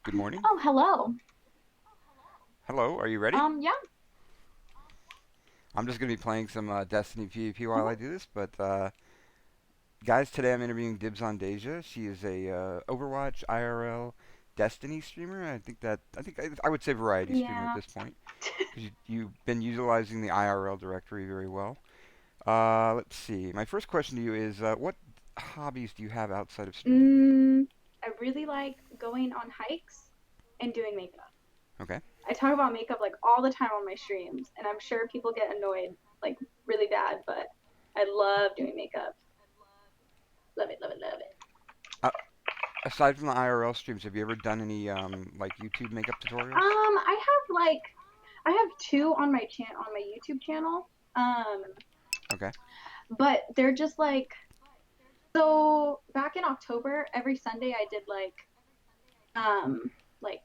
Good morning. Oh, hello. Hello, are you ready? Yeah. I'm just going to be playing some Destiny PvP while Mhm. I do this, but guys, today I'm interviewing DibsOnDeja. She is a Overwatch IRL Destiny streamer. I would say variety streamer at Yeah. this point because you've been utilizing the IRL directory very well. Let's see. My first question to you is, what hobbies do you have outside of streaming? Mm, I really like going on hikes and doing makeup. Okay. I talk about makeup like all the time on my streams, and I'm sure people get annoyed like really bad, but I love doing makeup. Love it, love it, love it. Uh, Aside from the IRL streams, have you ever done any like YouTube makeup tutorials? I have two on my YouTube channel. Okay. But they're just so back in October, every Sunday I did like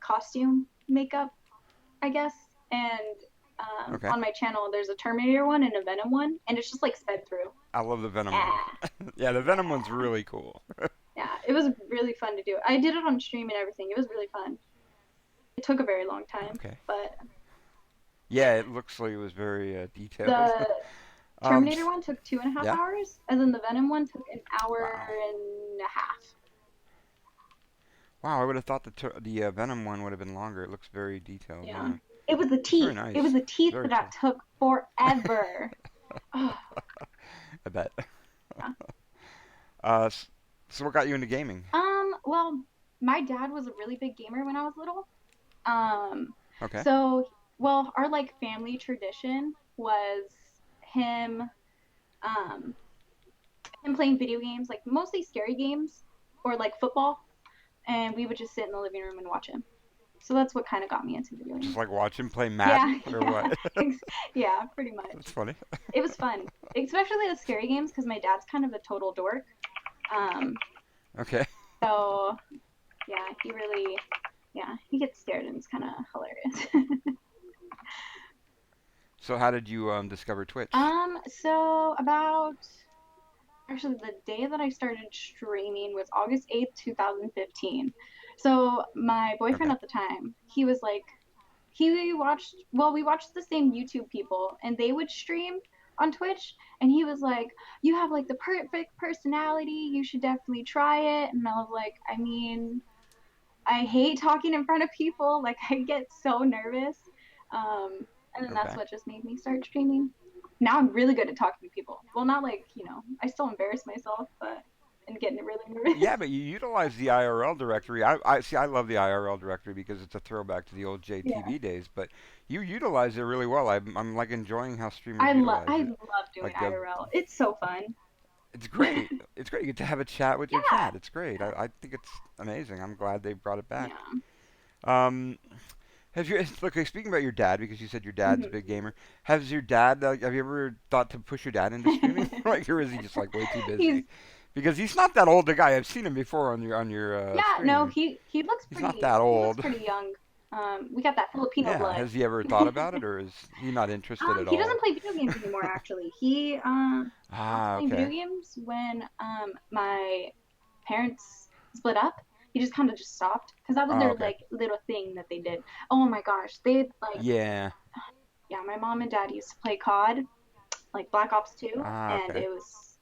costume makeup, I guess. And Okay. on my channel, there's a Terminator one and a Venom one, and it's just like sped through. I love the Venom one. Yeah, Yeah, the Venom one's yeah, really cool. yeah. It was really fun to do. I did it on stream and everything. It was really fun. It took a very long time, Okay. but Yeah, it looks like it was very detailed. the um, Terminator s- one took 2.5 yeah. hours, and then the Venom one took an hour Wow. and a half. Wow, I would have thought the Venom one would have been longer. It looks very detailed. Yeah, it was the It's very teeth. It was nice. the teeth Very that cool. took forever. Oh, I bet. yeah. Uh, s- so what got you into gaming? Well, my dad was a really big gamer when I was little. Um, Okay. so, well, our like family tradition was him, um, him playing video games, like mostly scary games or like football, and we would just sit in the living room and watch him. So that's what kind of got me into video Just games. like watch him play Yeah, Madden or yeah, what? yeah, pretty That's much. funny. It was fun, especially the scary games because my dad's kind of a total dork. Um, Okay. so yeah, yeah, he gets scared and it's kind of hilarious. So how did you discover Twitch? So about actually the day that I started streaming was August 8th, 2015. So my boyfriend Okay. at the time, he was like, we watched the same YouTube people and they would stream on Twitch. And he was like, you have like the perfect personality. You should definitely try it. And I was like, I mean, I hate talking in front of people. Like I get so nervous. And then that's Okay. what just made me start streaming. Now I'm really good at talking to people. Well, not like, I still embarrass myself, but and getting really nervous. Yeah, but you utilize the IRL directory. I see. I love the IRL directory because it's a throwback to the old Yeah. JTV days. But you utilize it really well. I'm like enjoying how streamers utilize I it. love doing Like IRL. It's so fun. it's great. It's great. You get to have a chat with your Yeah. chat. It's great. I think it's amazing. I'm glad they brought it back. Yeah. Um, have you okay? Speaking about your dad, because you said your dad's a big Hmm. gamer. Has your dad? Have you ever thought to push your dad into streaming? Like, or is he just like way too He's busy? Because he's not that old a guy. I've seen him before on your yeah, no, stream. He's not that he looks old. pretty young. We got that Filipino Yeah. blood. Has he ever thought about it, or is he not interested at He all? doesn't play video games anymore. Actually, he stopped Ah, playing video okay. games when my parents split up. He just kind of just stopped because that was Ah, their okay. like little thing that they did. Oh my gosh, they like Yeah. yeah. My mom and dad used to play COD, like Black Ops 2, Ah, and okay. it was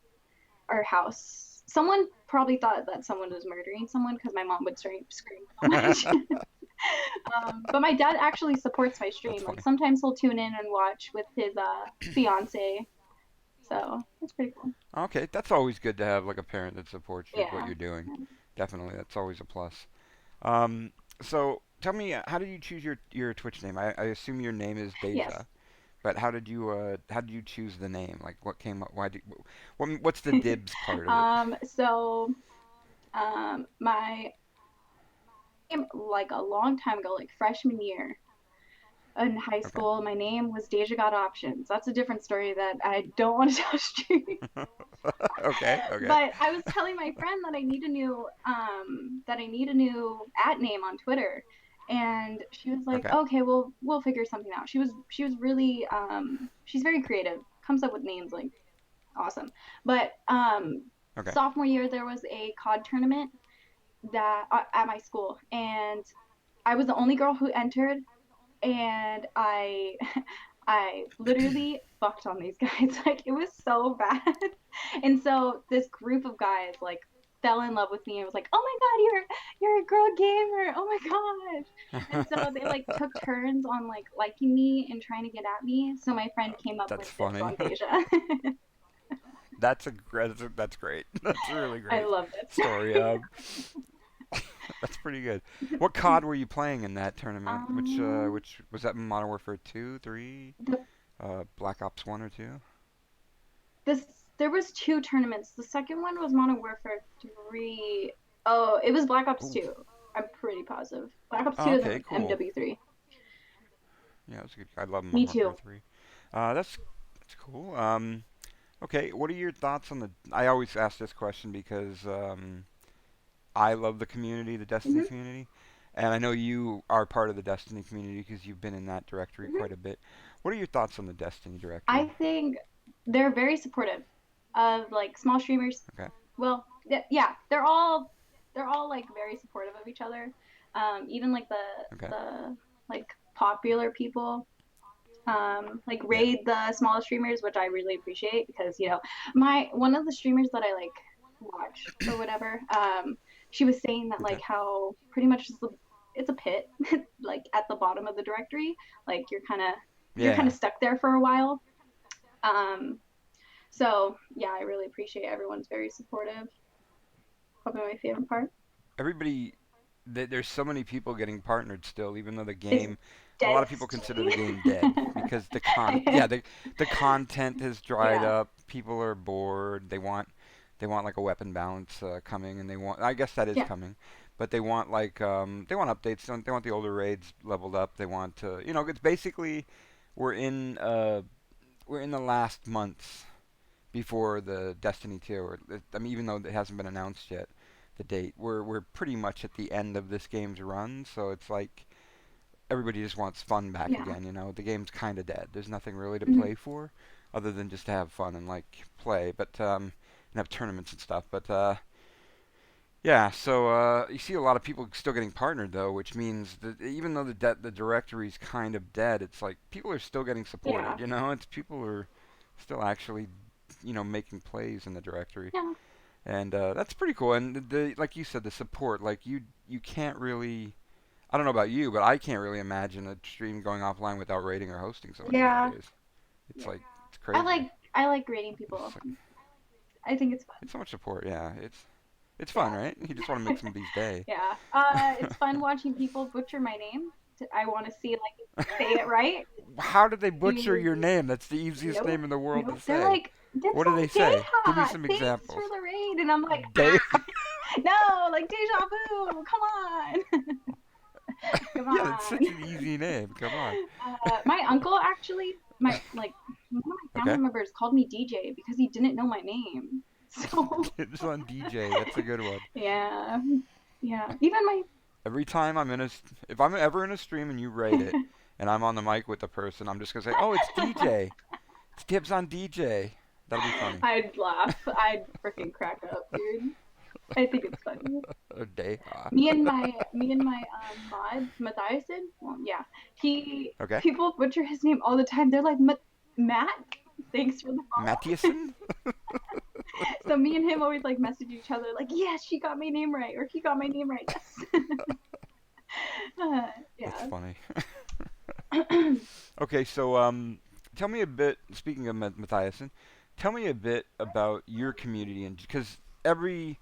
our house. Someone probably thought that someone was murdering someone because my mom would scream so much. That's But my dad actually supports my stream. Like funny. sometimes he'll tune in and watch with his fiance. So it's pretty cool. Okay, that's always good to have like a parent that supports you what Yeah. you're doing. Definitely, that's always a plus. Um, so tell me, how did you choose your Twitch name? I assume your name is Deja, Yes. but how did you choose the name? Like, what came up? What's the dibs part of it? So my like a long time ago, like freshman year in high Okay. school, my name was Deja Got Options. That's a different story that I don't want to tell stream. Okay. Okay. But I was telling my friend that I need a new at name on Twitter. And she was like, Okay. "Okay, well, we'll figure something out." She was really she's very creative. Comes up with names like awesome. But Okay. sophomore year there was a COD tournament that at my school and I was the only girl who entered, and I literally fucked on these guys. Like it was so bad. And so this group of guys like fell in love with me and was like, "Oh my god, you're a girl gamer. Oh my gosh." And so they like took turns on like liking me and trying to get at me. So my friend came up with That's Dibs funny. on Deja. That's great. That's a really I great loved story. it. That's pretty good. What COD were you playing in that tournament? um Which was that Modern Warfare 2, 3, the Black Ops 1 or 2? this there was two tournaments. The second one was Modern Warfare 3. Oh, it was Black Ops Ooh. 2. I'm pretty positive. Black Ops Oh, 2 and okay, then cool. MW3. Yeah, that's good. I love Me Modern Warfare too. 3. That's cool. Okay, what are your thoughts on the? I always ask this question because I love the community, the Destiny Hmm. community, and I know you are part of the Destiny community because you've been in that directory Hmm. quite a bit. What are your thoughts on the Destiny I directory? think they're very supportive of like small streamers. Okay. Well, yeah, they're all like very supportive of each other. Even like Okay. the like popular people like Yeah. raid the small streamers, which I really appreciate because my one of the streamers that I like watch or whatever, she was saying that like Okay. how pretty much it's a pit like at the bottom of the directory, like you're kind Yeah. of stuck there for a while. Um, so yeah, I really appreciate everyone's very supportive. Probably my favorite part. Everybody, there's so many people getting partnered still, even though the It's game. A lot of people consider Destiny. the game dead because yeah, the content has dried Yeah, up. People are bored. They want like a weapon balance coming, and they want. I guess that is yeah, coming, but they want updates. They want the older raids leveled up. They want to, it's basically we're in uh we're in the last months before the Destiny 2. I mean, even though it hasn't been announced yet, the date, we're pretty much at the end of this game's run. So it's like everybody just wants fun back yeah. again. The game's kind of dead. There's nothing really to Mhm. play for, other than just to have fun and like play, and have tournaments and stuff. But yeah, so you see a lot of people still getting partnered though, which means that even though the directory's kind of dead, it's like people are still getting supported. Yeah, It's people are still actually making plays in the directory, yeah, and that's pretty cool. And like you said, the support, like you can't really. I don't know about you, but I can't really imagine a stream going offline without rating or hosting somebody yeah, nowadays. It's yeah. like it's crazy. I like rating people. It's like I think it's fun. it's so much support. Yeah, it's fun, right? You just want to Yeah. make somebody's day. Yeah. It's fun watching people butcher my name. I want to see like if you say it right. How did they Do butcher you? your name? That's the easiest Nope. name in the world to Nope. They're say. like Dips What do they on say? Give me Deja. some Thanks for examples. the raid, and I'm like, Day. no, like deja vu. Come on, come Yeah, that's such on. an easy name. Come on. My uncle actually, my like one of my family Okay. members called me DJ because he didn't know my name. So Dibs on DJ. That's a good one. yeah, yeah. Even my Every time if I'm ever in a stream and you rate it, and I'm on the mic with the person, I'm just gonna say, "Oh, it's DJ. It's Dibs on DJ." That'll be funny. I'd laugh. I'd freaking crack up, dude. I think it's funny. A day. Me and my mod Matthiasen. Well, yeah, he Okay. people butcher his name all the time. They're like Matt. Thanks for the follow. Matthiasen? So me and him always like message each other like, yes, she got my name right, or he got my name right. Yes. That's Yeah. funny. Okay, so tell me a bit. Speaking of Matthiasen, tell me a bit about your community, and because every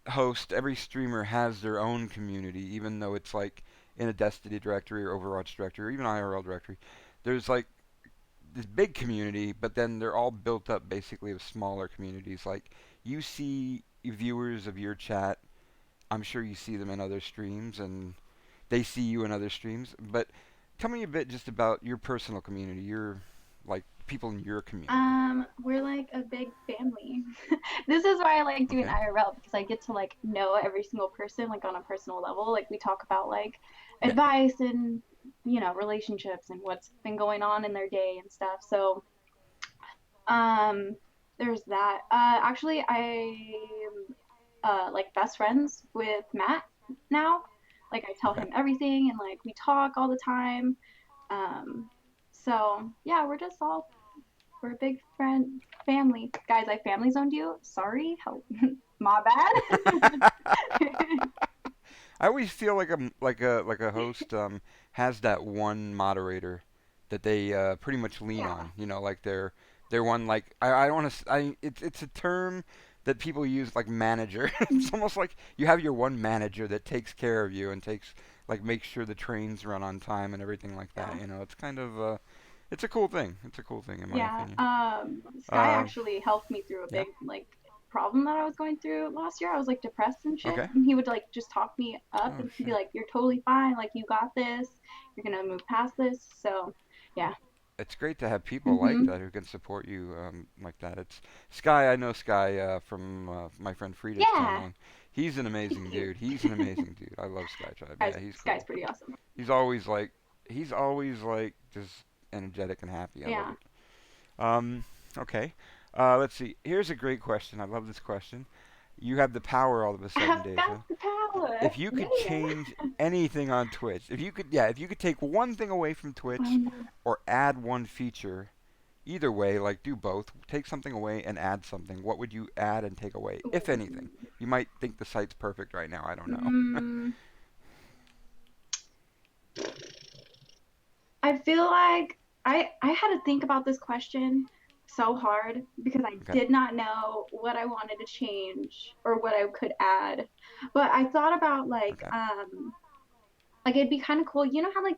host, every streamer has their own community, even though it's like in a Destiny directory or Overwatch directory or even IRL directory. There's like this big community, but then they're all built up basically of smaller communities. Like you see viewers of your chat, I'm sure you see them in other streams, and they see you in other streams. But tell me a bit just about your personal community, your like people in your community. We're like a big family. This is why I like doing Okay. IRL because I get to like know every single person like on a personal level. Like we talk about like Yeah. advice and relationships and what's been going on in their day and stuff. So um there's that. Actually I am like best friends with Matt now. Like I tell Okay. him everything and like we talk all the time. Um, so yeah, we're a big friend family. Guys, I family zoned you. Sorry. How my bad. I always feel like a host has that one moderator that they pretty much lean Yeah. on. You know, like they're one like I don't want to I it's a term that people use like manager. It's almost like you have your one manager that takes care of you and takes like makes sure the trains run on time and everything like that. Yeah. You know, it's kind of it's a cool thing. It's a cool thing in my Yeah. opinion. Sky Uh, actually helped me through a yeah. big like problem that I was going through last year. I was like depressed and shit. Okay. And he would like just talk me up Oh and he'd be shit. like, you're totally fine. Like, you got this. You're going to move past this. So, yeah. It's great to have people like Hmm. that who can support you like that. It's Sky. I know Sky from my friend Frida's Yeah. channel, and he's an He's amazing cute. dude. He's an amazing dude. I love Sky Tribe. Sky's, Yeah, he's Sky's cool. pretty awesome. He's always like he's always like just energetic and happy. I love Yeah. it. Um, okay. Let's see. Here's a great question. I love this question. You have the power all of a sudden, I've got Deja. the power. If you could change Yeah. anything on Twitch, if you could take one thing away from Twitch Um, or add one feature, either way, like do both, take something away and add something. What would you add and take away, if anything? You might think the site's perfect right now. I don't know. mm, I feel like I had to think about this question so hard because I Okay. did not know what I wanted to change or what I could add. But I thought about Okay. like it'd be kind of cool. You know how like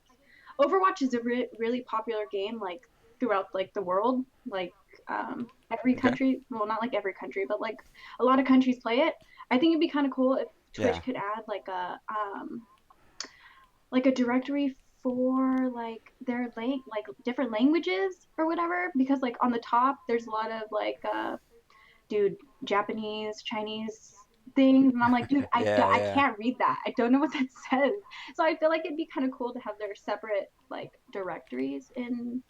Overwatch is a really popular game like throughout like the world, like every Okay. country, well not like every country, but like a lot of countries play it. I think it'd be kind of cool if Yeah. Twitch could add like a directory for like their like different languages or whatever, because like on the top there's a lot of like dude, Japanese, Chinese things, and I'm like, dude, Yeah. I Yeah. can't read that, I don't know what that says. So I feel like it'd be kind of cool to have their separate like directories in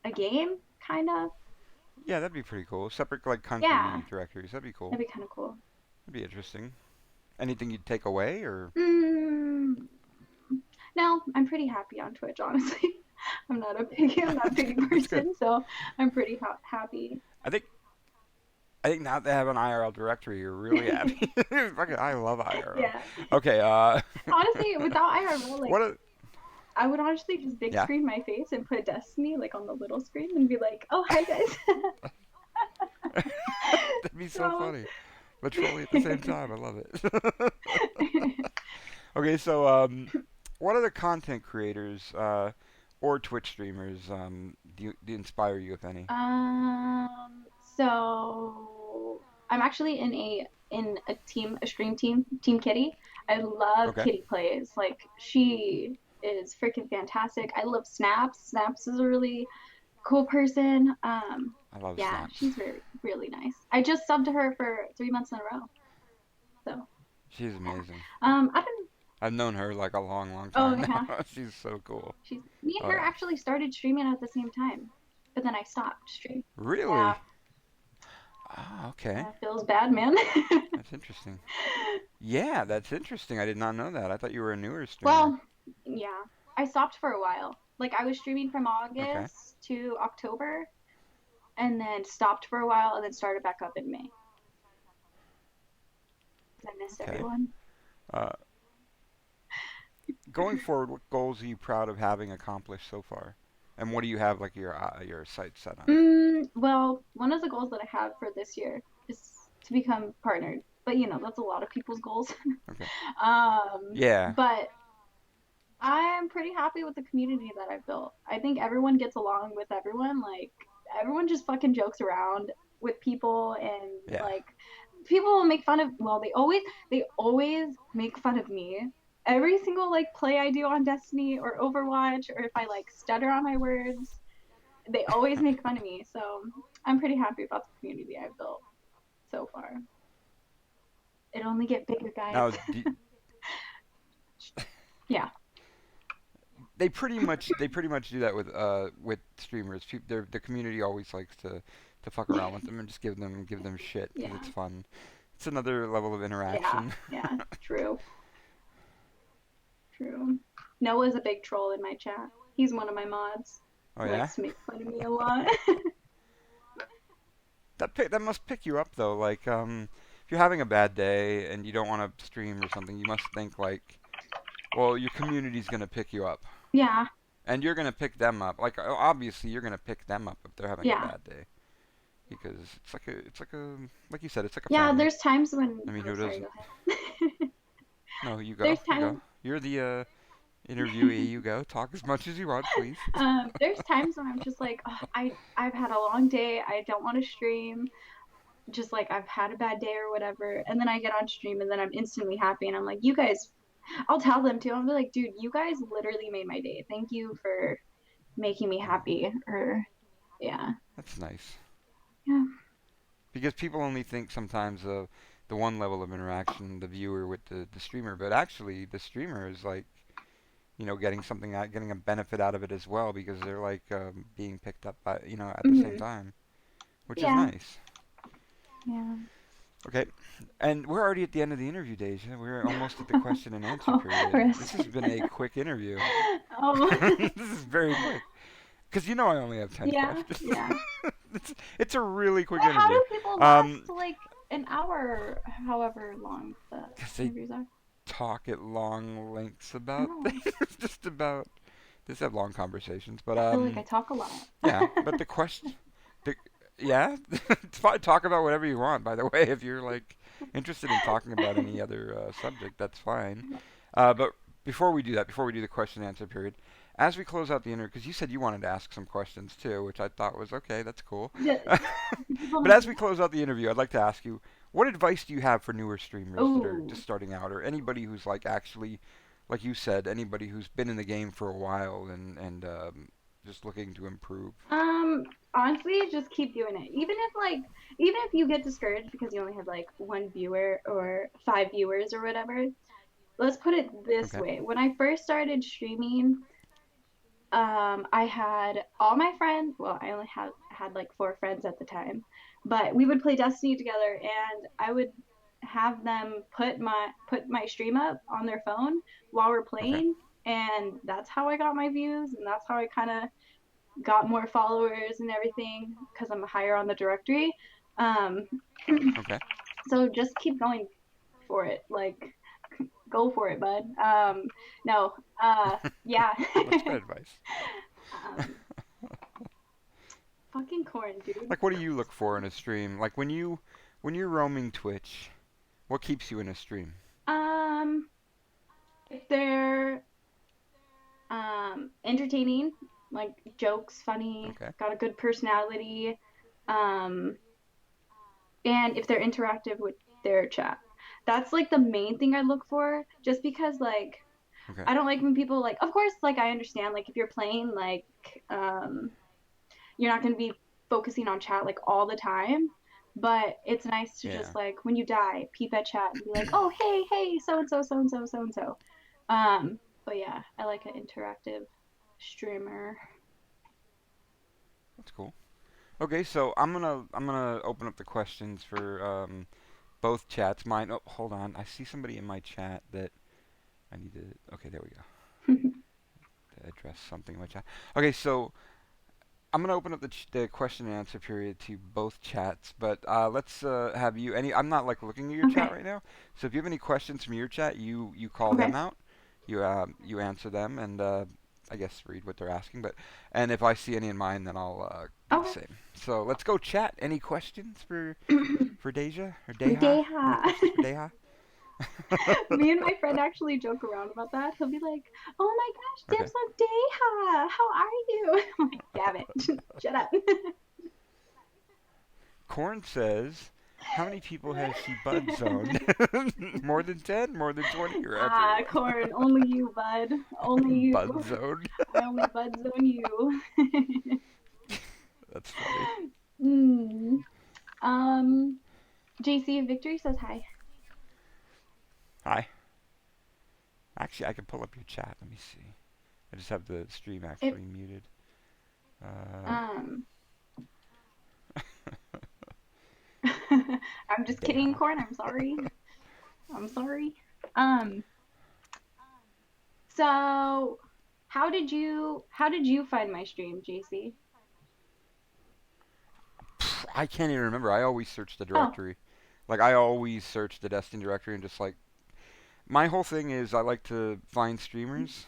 a game, kind of. Yeah. That'd be pretty cool. Separate like Yeah, country directories. That'd be cool. that'd be kind of cool. That'd be interesting. Anything you'd take away or? mm, no, I'm pretty happy on Twitch, honestly. I'm not a picky That's good. person, so I'm pretty happy. I think I think now they have an IRL directory, you're really happy. Fucking, I love IRL. Yeah. Okay, Honestly, without IRL, like what a I would honestly just big yeah, screen my face and put Destiny like on the little screen and be like, "Oh, hi guys." that'd be so So, funny, but trolly at the same time. I love it. Okay, so what other content creators or Twitch streamers do inspire you, if any? so I'm actually in a team, a stream team, Team Kitty. I love Okay, Kitty plays. Like she is freaking fantastic. I love Snaps. Snaps is a really cool person. I love Yeah, snaps. she's really nice. I just subbed to her for 3 months in a row. So She's yeah. amazing. I don't. I've known her like a long, long Oh time yeah, now. She's so cool. she's me and Oh her yeah. actually started streaming at the same time, but then I stopped streaming. Yeah, Really? Ah, okay. feels bad, man. That's interesting. Yeah, that's interesting. I did not know that. I thought you were a newer streamer. Well, yeah, I stopped for a while. Like I was streaming from Okay. August to October, and then stopped for a while, and then started back up in May. 'Cause I missed Okay. everyone. Uh, Going forward, what goals are you proud of having accomplished so far? And what do you have like your sights set on? Well, one of the goals that I have for this year is to become partnered. But that's a lot of people's goals. Okay. um, Yeah. but I'm pretty happy with the community that I've built. I think everyone gets along with everyone. Like everyone just fucking jokes around with people, and Yeah. like people will make fun of. Well, they always make fun of me. Every single like play I do on Destiny or Overwatch, or if I like stutter on my words, they always make fun of me. So I'm pretty happy about the community I've built so far. It only get bigger, guys. Now, Yeah. they pretty much do that with streamers. The community always likes to fuck around with them and just give them shit because Yeah. it's fun. It's another level of Yeah. interaction. Yeah. True. True. Noah's a big troll in my chat. He's one of my mods. Oh He yeah. likes to make fun of me a lot. That must pick you up though. Like if you're having a bad day and you don't want to stream or something, you must think like, well, your community's gonna pick you up, Yeah, and you're gonna pick them up. Like obviously you're gonna pick them up if they're having a yeah. bad day because it's like a like you said, it's like a Yeah, family. there's times when. I mean, Oh, who sorry, doesn't? go ahead. No, you go. There's You times. go. You're the interviewee. You go. Talk as much as you want, please. There's times when I'm just like, oh, I've had a long day. I don't want to stream. Just like I've had a bad day or whatever, and then I get on stream and then I'm instantly happy and I'm like, you guys. I'll tell them too. I'll be like, dude, you guys literally made my day. Thank you for making me Oh, happy. Or yeah, that's nice. yeah. Because people only think sometimes of the one level of interaction, the viewer with the streamer, but actually the streamer is like, getting something out, getting a benefit out of it as well because they're like being picked up by, at the same Hmm. time, which is Yeah, nice. yeah. Okay, and we're already at the end of the interview, Deja. We're almost at the question and answer Oh, period. This rest. has been a quick interview. Oh, This is very quick. Because I only have 10 yeah, questions. yeah. it's a really quick Well, how interview. do people last Um, like an hour, however long the 'cause they interviews are? talk at long lengths about Oh, things, just about, just have long conversations. But I feel like I talk a lot. yeah. But the yeah, it's fine. Talk about whatever you want. By the way, if you're like interested in talking about any other subject, that's fine. But before we do the question and answer period, as we close out the interview, because you said you wanted to ask some questions too, which I thought was okay. That's cool. Yeah, people But don't as do we that. close out the interview, I'd like to ask you, what advice do you have for newer streamers that are Oh, just starting out, or anybody who's like actually, like you said, anybody who's been in the game for a while and just looking to improve? um, honestly, just keep doing it. Even if you get discouraged because you only have like one viewer or five viewers or whatever. Let's put it this Okay. way. When I first started streaming, I had all my friends. Well, I only had like four friends at the time, but we would play Destiny together, and I would have them put my stream up on their phone while we're Okay. playing, and that's how I got my views, and that's how I kind of got more followers and everything because I'm higher on the directory. Um, Okay. so just keep going for it. Like go for it, bud. No, yeah. That's good advice. um, fucking corn, dude. Like, what do you look for in a stream? Like when you're roaming Twitch, what keeps you in a stream? Um, if they're entertaining, like jokes, funny, Okay. got a good personality, um, and if they're interactive with their chat. That's like the main thing I look for, just because like Okay. I don't like when people like of course like I understand like if you're playing like um you're not going to be focusing on chat like all the time, but it's nice to Yeah. just like when you die peep at chat and be like, oh hey so and so so and so so and so. But yeah, I like an interactive streamer. That's cool. Okay, so I'm gonna open up the questions for both chats. Mine. Oh, hold on. I see somebody in my chat that I need to. Okay, there we go. To address something in my chat. Okay, so I'm gonna open up the question and answer period to both chats, but let's have you. I'm not like looking at your chat Okay, right now, so if you have any questions from your chat, you call okay, them out. You answer them, and I guess read what they're asking. And if I see any in mine, then I'll do the okay. same. So let's go chat. Any questions for Deja or Deha? Any Deha. questions for Deha? Me and my friend actually joke around about that. He'll be like, "Oh my gosh, Okay. Dibs on Deha, how are you?" I'm like, "Damn it, shut up." Corn says, how many people has she bud zoned? More than 10? More than 20? Or Ah, everyone? corn, only you, bud. Only Bud you. zoned? I only bud zone you. That's funny. mm. Um, JC Victory says hi. Hi. Actually, I can pull up your chat. Let me see. I just have the stream If actually muted. Uh, um, I'm just kidding, Deha. corn. I'm sorry. I'm sorry. Um, So, how did you find my stream, JC? I can't even remember. I always search the Oh. directory. Like I always search the Destiny directory and just like my whole thing is I like to find streamers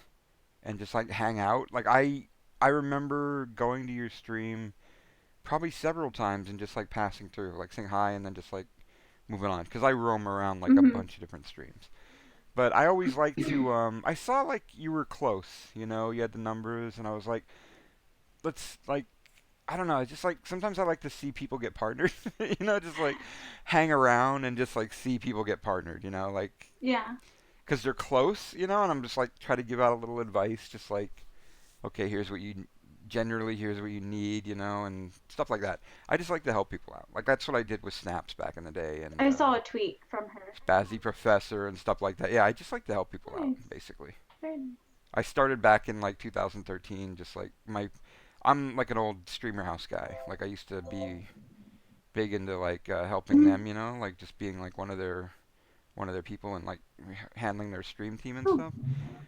and just like hang out. Like I remember going to your stream probably several times and just like passing through, like saying hi and then just like moving on because I roam around like a Mhm. bunch of different streams. But I always like to I saw like you were close, you know, you had the numbers and I was like let's like I don't know, just like sometimes I like to see people get partnered, you know, just like hang around and just like see people get partnered, you know, like Yeah. cuz they're close, you know, and I'm just like try to give out a little advice just like okay, here's what you generally here's what you need, you know, and stuff like that. I just like to help people out. Like that's what I did with Snaps back in the day and I saw a tweet from her. Spazzy Professor and stuff like that. Yeah, I just like to help people out Nice. basically. Very nice. I started back in like 2013 just like my I'm like an old streamer house guy. Like I used to be big into like helping Mhm. them, you know, like just being like one of their people and like handling their stream team and Oh. stuff.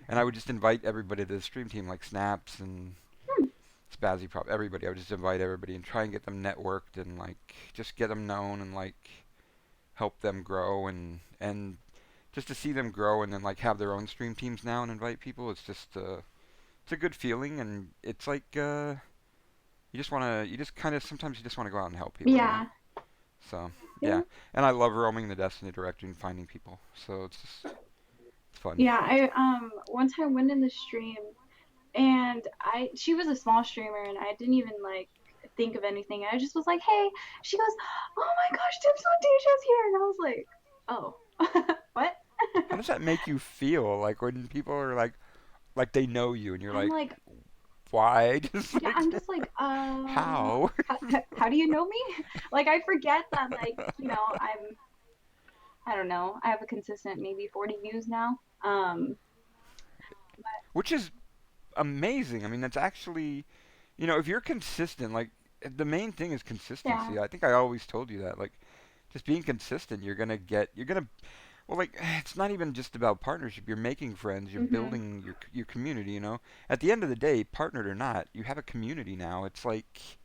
And I would just invite everybody to the stream team like Snaps and Hmm. Spazzy Prop, everybody. I would just invite everybody and try and get them networked and like just get them known and like help them grow and just to see them grow and then like have their own stream teams now and invite people. It's just it's a good feeling and it's like you just kind of sometimes you just want to go out and help people, you know. Yeah. So Yeah. yeah, and I love roaming the Destiny directory and finding people. So it's just it's fun. Yeah. I one time went in the stream and I she was a small streamer and I didn't even like think of anything. I just was like, hey. She goes, oh my gosh, DibsOnDeja's here, and I was like, oh, what? How does that make you feel? Like when people are like they know you and you're I'm like, like, why? Just yeah, like I'm just like, how? how do you know me? Like, I forget that, like, I don't know, I have a consistent maybe 40 views now. But Which is amazing. I mean, that's actually, if you're consistent, like the main thing is yeah, consistency. I think I always told you that. Like just being consistent, you're gonna well, like it's not even just about partnership. You're making friends, you're hmm, building your community, you know. At the end of the day, partnered or not, you have a community now. It's like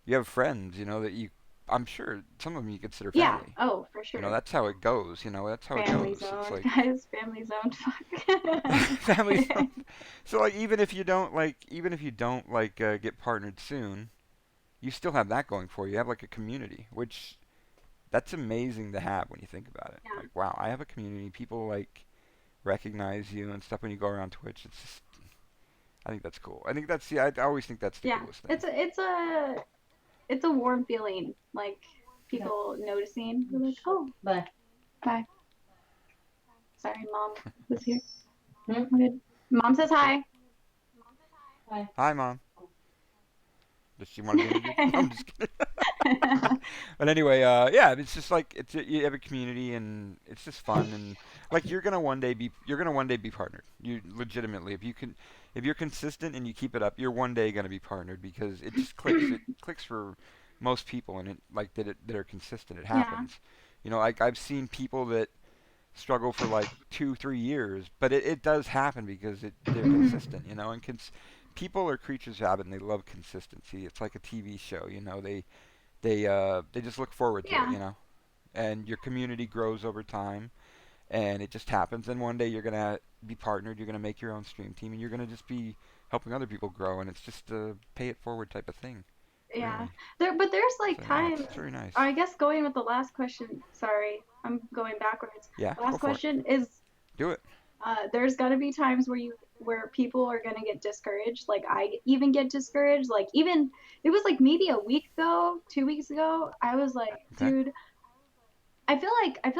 you have friends, you know, that you I'm sure some of them you consider yeah, family. oh, for You know, sure. that's how it goes, that's how it Family goes. It's zoned, like guys, family zoned, fuck. family so like even if you don't get partnered soon, you still have that going for you. You have like a community, which that's amazing to have when you think about it. Yeah, Like, wow, I have a community. People like recognize you and stuff when you go around Twitch. It's just, I think that's cool. I think that's I always think that's the yeah, coolest thing. it's a warm feeling, like people noticing. They're like, oh, bye. Bye. Sorry, mom was here. Hmm? Good. Mom says hi. Hi. Hi, mom. Does she want to be introduced? No, I'm just kidding. But anyway, yeah, it's just like you have a community and it's just fun and like you're gonna one day be partnered. You legitimately, if you're consistent and you keep it up, you're one day gonna be partnered because it just clicks. It clicks for most people and it like that are consistent. It Yeah. happens. Like I've seen people that struggle for like 2 3 years, but it does happen because they're Hmm. consistent. And people are creatures of habit and they love consistency. It's like a TV show. They just look forward to it, Yeah. and your community grows over time, and it just happens. And one day you're gonna be partnered, you're gonna make your own stream team, and you're gonna just be helping other people grow, and it's just a pay it forward type of thing, Yeah. really. There's like So yeah, times, it's very nice. I guess going with the last question, sorry, I'm going backwards. Yeah, go Last for it. question is Do it. there's gonna be times where people are gonna get discouraged. Like I even get discouraged. Like even it was like maybe a week ago, 2 weeks ago, I was like, Okay. dude, I feel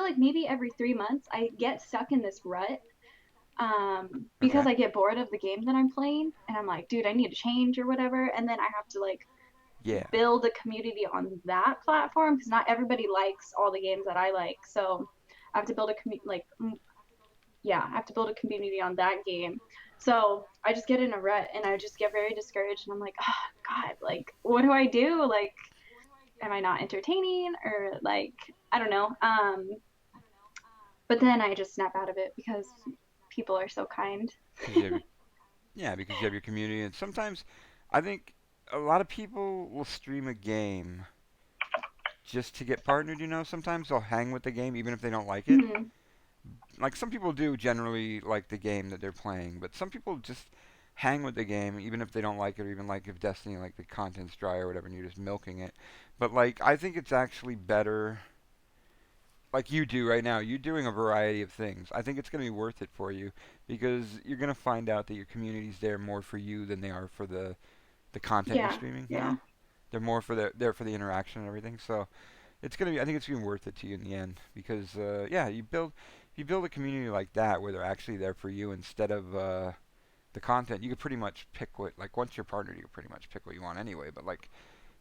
like maybe every 3 months I get stuck in this rut because Okay. I get bored of the game that I'm playing and I'm like, dude, I need to change or whatever. And then I have to like Yeah. build a community on that platform because not everybody likes all the games that I like. So I have to build a community like yeah, I have to build a community on that game. So I just get in a rut and I just get very discouraged and I'm like, oh God, like what do I do? Like, am I not entertaining or like I don't know. But then I just snap out of it because people are so kind. because you have your, yeah, because you have your community, and sometimes I think a lot of people will stream a game just to get partnered. Sometimes they'll hang with the game even if they don't like it. Mhm. Like some people do generally like the game that they're playing, but some people just hang with the game even if they don't like it, or even like if Destiny, like the content's dry or whatever, and you're just milking it. But like I think it's actually better, like you do right now. You're doing a variety of things. I think it's going to be worth it for you because you're going to find out that your community's there more for you than they are for the content you're Yeah, streaming. yeah, They're more for there for the interaction and everything. So it's gonna be. I think it's gonna be worth it to you in the end because yeah, you build a community like that where they're actually there for you instead of the content. You could pretty much pick what, like, once you're partnered, you can pretty much pick what you want anyway. But like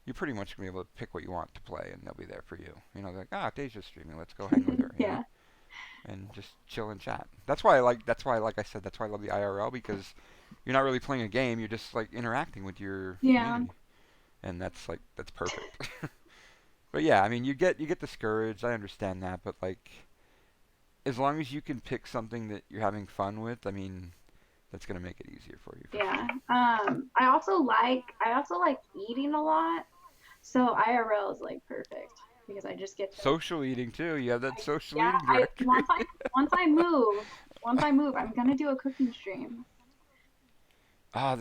you're pretty much gonna be able to pick what you want to play, and they'll be there for you. They're like, Deja's streaming, let's go hang with her. yeah, And just chill and chat. That's why, like I said, that's why I love the IRL, because you're not really playing a game. You're just like interacting with your yeah, community, and that's perfect. But yeah, I mean, you get discouraged. I understand that, but like, as long as you can pick something that you're having fun with, I mean, that's gonna make it easier for you for yeah. sure. I also like eating a lot, so IRL is like perfect because I just get to, Social eating too. You have that I, social yeah. eating I directory. once I move, I'm gonna do a cooking stream.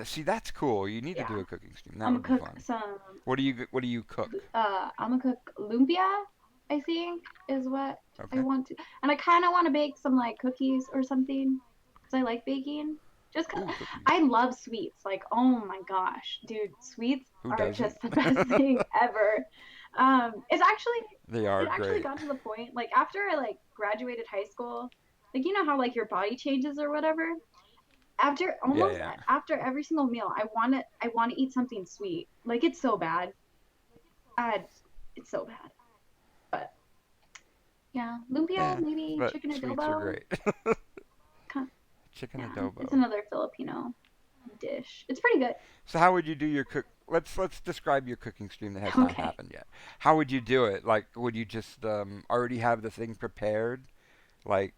See, that's cool. You need to do Yeah, a cooking stream. That I'm would gonna be cook fun. some. What do you cook? I'm gonna cook lumpia. I think is what I Okay. want to, and I kind of want to bake some like cookies or something because I like baking. Just 'cause Ooh, cookies. I love sweets. Like, oh my gosh, dude, sweets Who are doesn't? just the best thing ever. It's actually They it are actually great. got to the point like after I like graduated high school, like you know how like your body changes or whatever. After Yeah, almost yeah. after every single meal, I want to eat something sweet. Like it's so bad. I, it's so bad. But yeah, lumpia, Yeah, maybe but chicken sweets are adobo. great. Chicken Yeah, it's adobo. another Filipino dish. It's pretty good. So how would you do your cook? Let's describe your cooking stream that has not Okay. happened yet. How would you do it? Like, would you just already have the thing prepared? Like,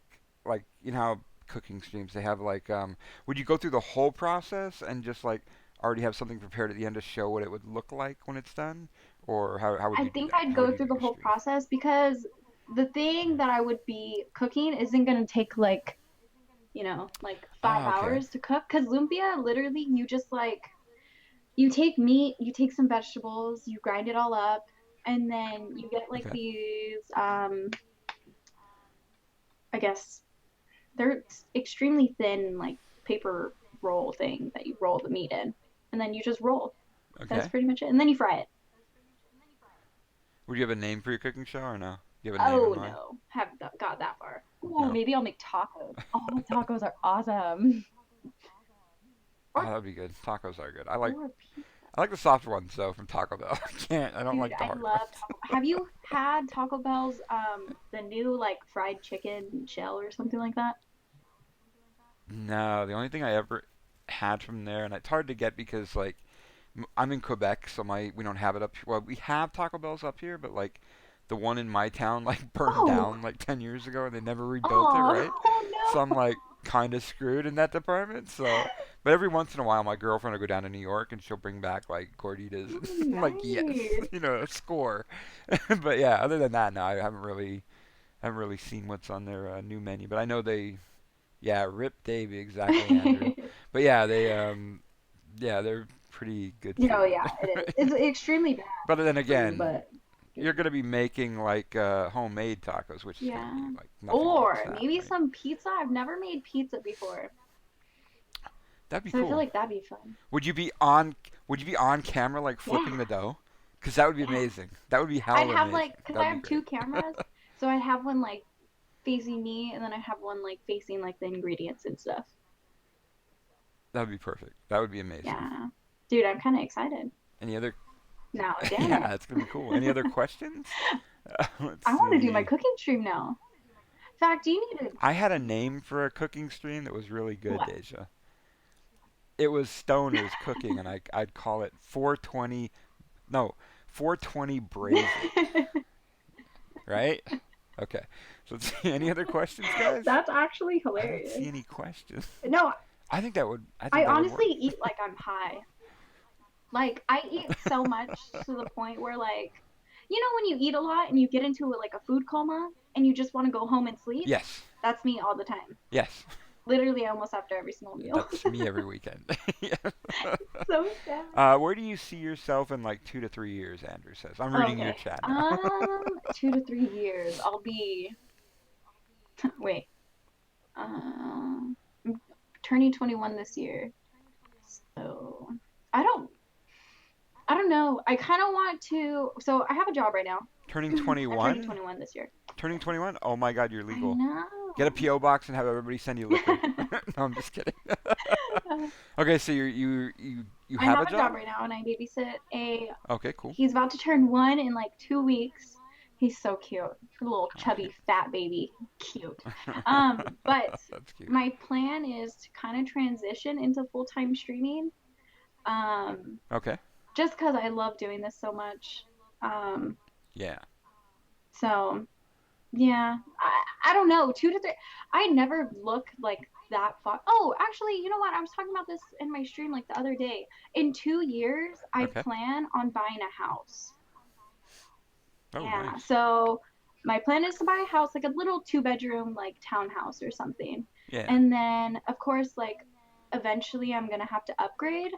how cooking streams they have like would you go through the whole process and just like already have something prepared at the end to show what it would look like when it's done? Or how would I you do think that? I'd How would go you through do the your whole stream? process because the thing that I would be cooking isn't going to take like, like five Oh, okay. hours to cook. Because lumpia, literally, you just like, you take meat, you take some vegetables, you grind it all up, and then you get like Okay. these, I guess, they're extremely thin, like paper roll thing that you roll the meat in. And then you just roll. That's Okay. pretty much it. And then you fry it. Would you have a name for your cooking show or no? Do you have a name in Oh mind? no, haven't got that far. Ooh, No. maybe I'll make tacos. Oh, tacos are awesome. Oh, Or that'd be good. Tacos are good. or pizza. I like the soft ones though from Taco Bell. I can't. I don't Dude, like the I hard love ones. Taco. Have you had Taco Bell's the new like fried chicken shell or something like that? No, the only thing I ever had from there, and it's hard to get because like I'm in Quebec, so my we don't have it up. Well, we have Taco Bells up here, but like the one in my town like burned Oh, down like 10 years ago, and they never rebuilt it, oh, right? So I'm oh like kind of screwed in that department. So, but every once in a while, my girlfriend will go down to New York and she'll bring back like gorditas, no. and I'm like, yes, Nice. a score. But yeah, other than that, no, I haven't really seen what's on their new menu. But I know they, yeah, Rip Davy, exactly, Andrew. But yeah, yeah, they're pretty good Oh food. yeah, it is. It's extremely bad But then for you, again, but good. you're gonna be making like homemade tacos, which is gonna be Yeah. like nothing beats Or that, maybe right? some pizza. I've never made pizza before, That'd be so I feel cool. like that'd be fun. Would you be on? Would you be on camera like Yeah, flipping the dough? Cause that would be yeah. amazing. That would be I'd hella have amazing. like, cause I That'd be have two great. cameras, so I'd have one like facing me, and then I have one like facing like the ingredients and stuff. That'd be perfect. That would be amazing. Yeah, dude, I'm kind of excited Any other? now. Damn it, Yeah, it's gonna be cool. Any other questions? Let's I want to do my see. cooking stream now. In fact, you need to I had a name for a cooking stream that was really good, what? Deja. It was stoners cooking, and I'd call it 420. No, 420 braising. Right? Okay. So let's see. Any other questions, guys? That's actually I don't see hilarious. any questions. No, I think that would. I I think that would honestly work. eat like I'm high. Like I eat so much to the point where like when you eat a lot and you get into like a food coma and you just want to go home and sleep? Yes. That's me all the time. Yes. Literally almost after every single meal. That's me every weekend. Yeah. So sad. Where do you see yourself in like 2 to 3 years? Andrew says. I'm reading your Okay. chat now. 2 to 3 years. I'll be wait. I'm turning 21 this year. So I don't I don't know. I kind of want to. So I have a job right now. Turning I'm turning 21. 21 this year. Turning 21. Oh my God, you're I legal. Get a know. PO box and have everybody send you liquor. No, I'm just kidding. Okay, so you I have a have a job job? right now, and I babysit a. Okay, cool. He's about to turn 1 in like 2 weeks. He's so cute, a little Oh, chubby fat baby, cute. But that's cute. my plan is to kind of transition into full time streaming. Um, Okay. just because I love doing this so much. Um, Yeah. so yeah, I don't know. 2 to 3. I never look like that far. Oh, actually, you know what? I was talking about this in my stream like the other day. In 2 years, I Okay. plan on buying a house. Oh, Yeah. nice. So my plan is to buy a house, like a little 2 bedroom, like townhouse or something. Yeah. And then, of course, like eventually I'm gonna have to upgrade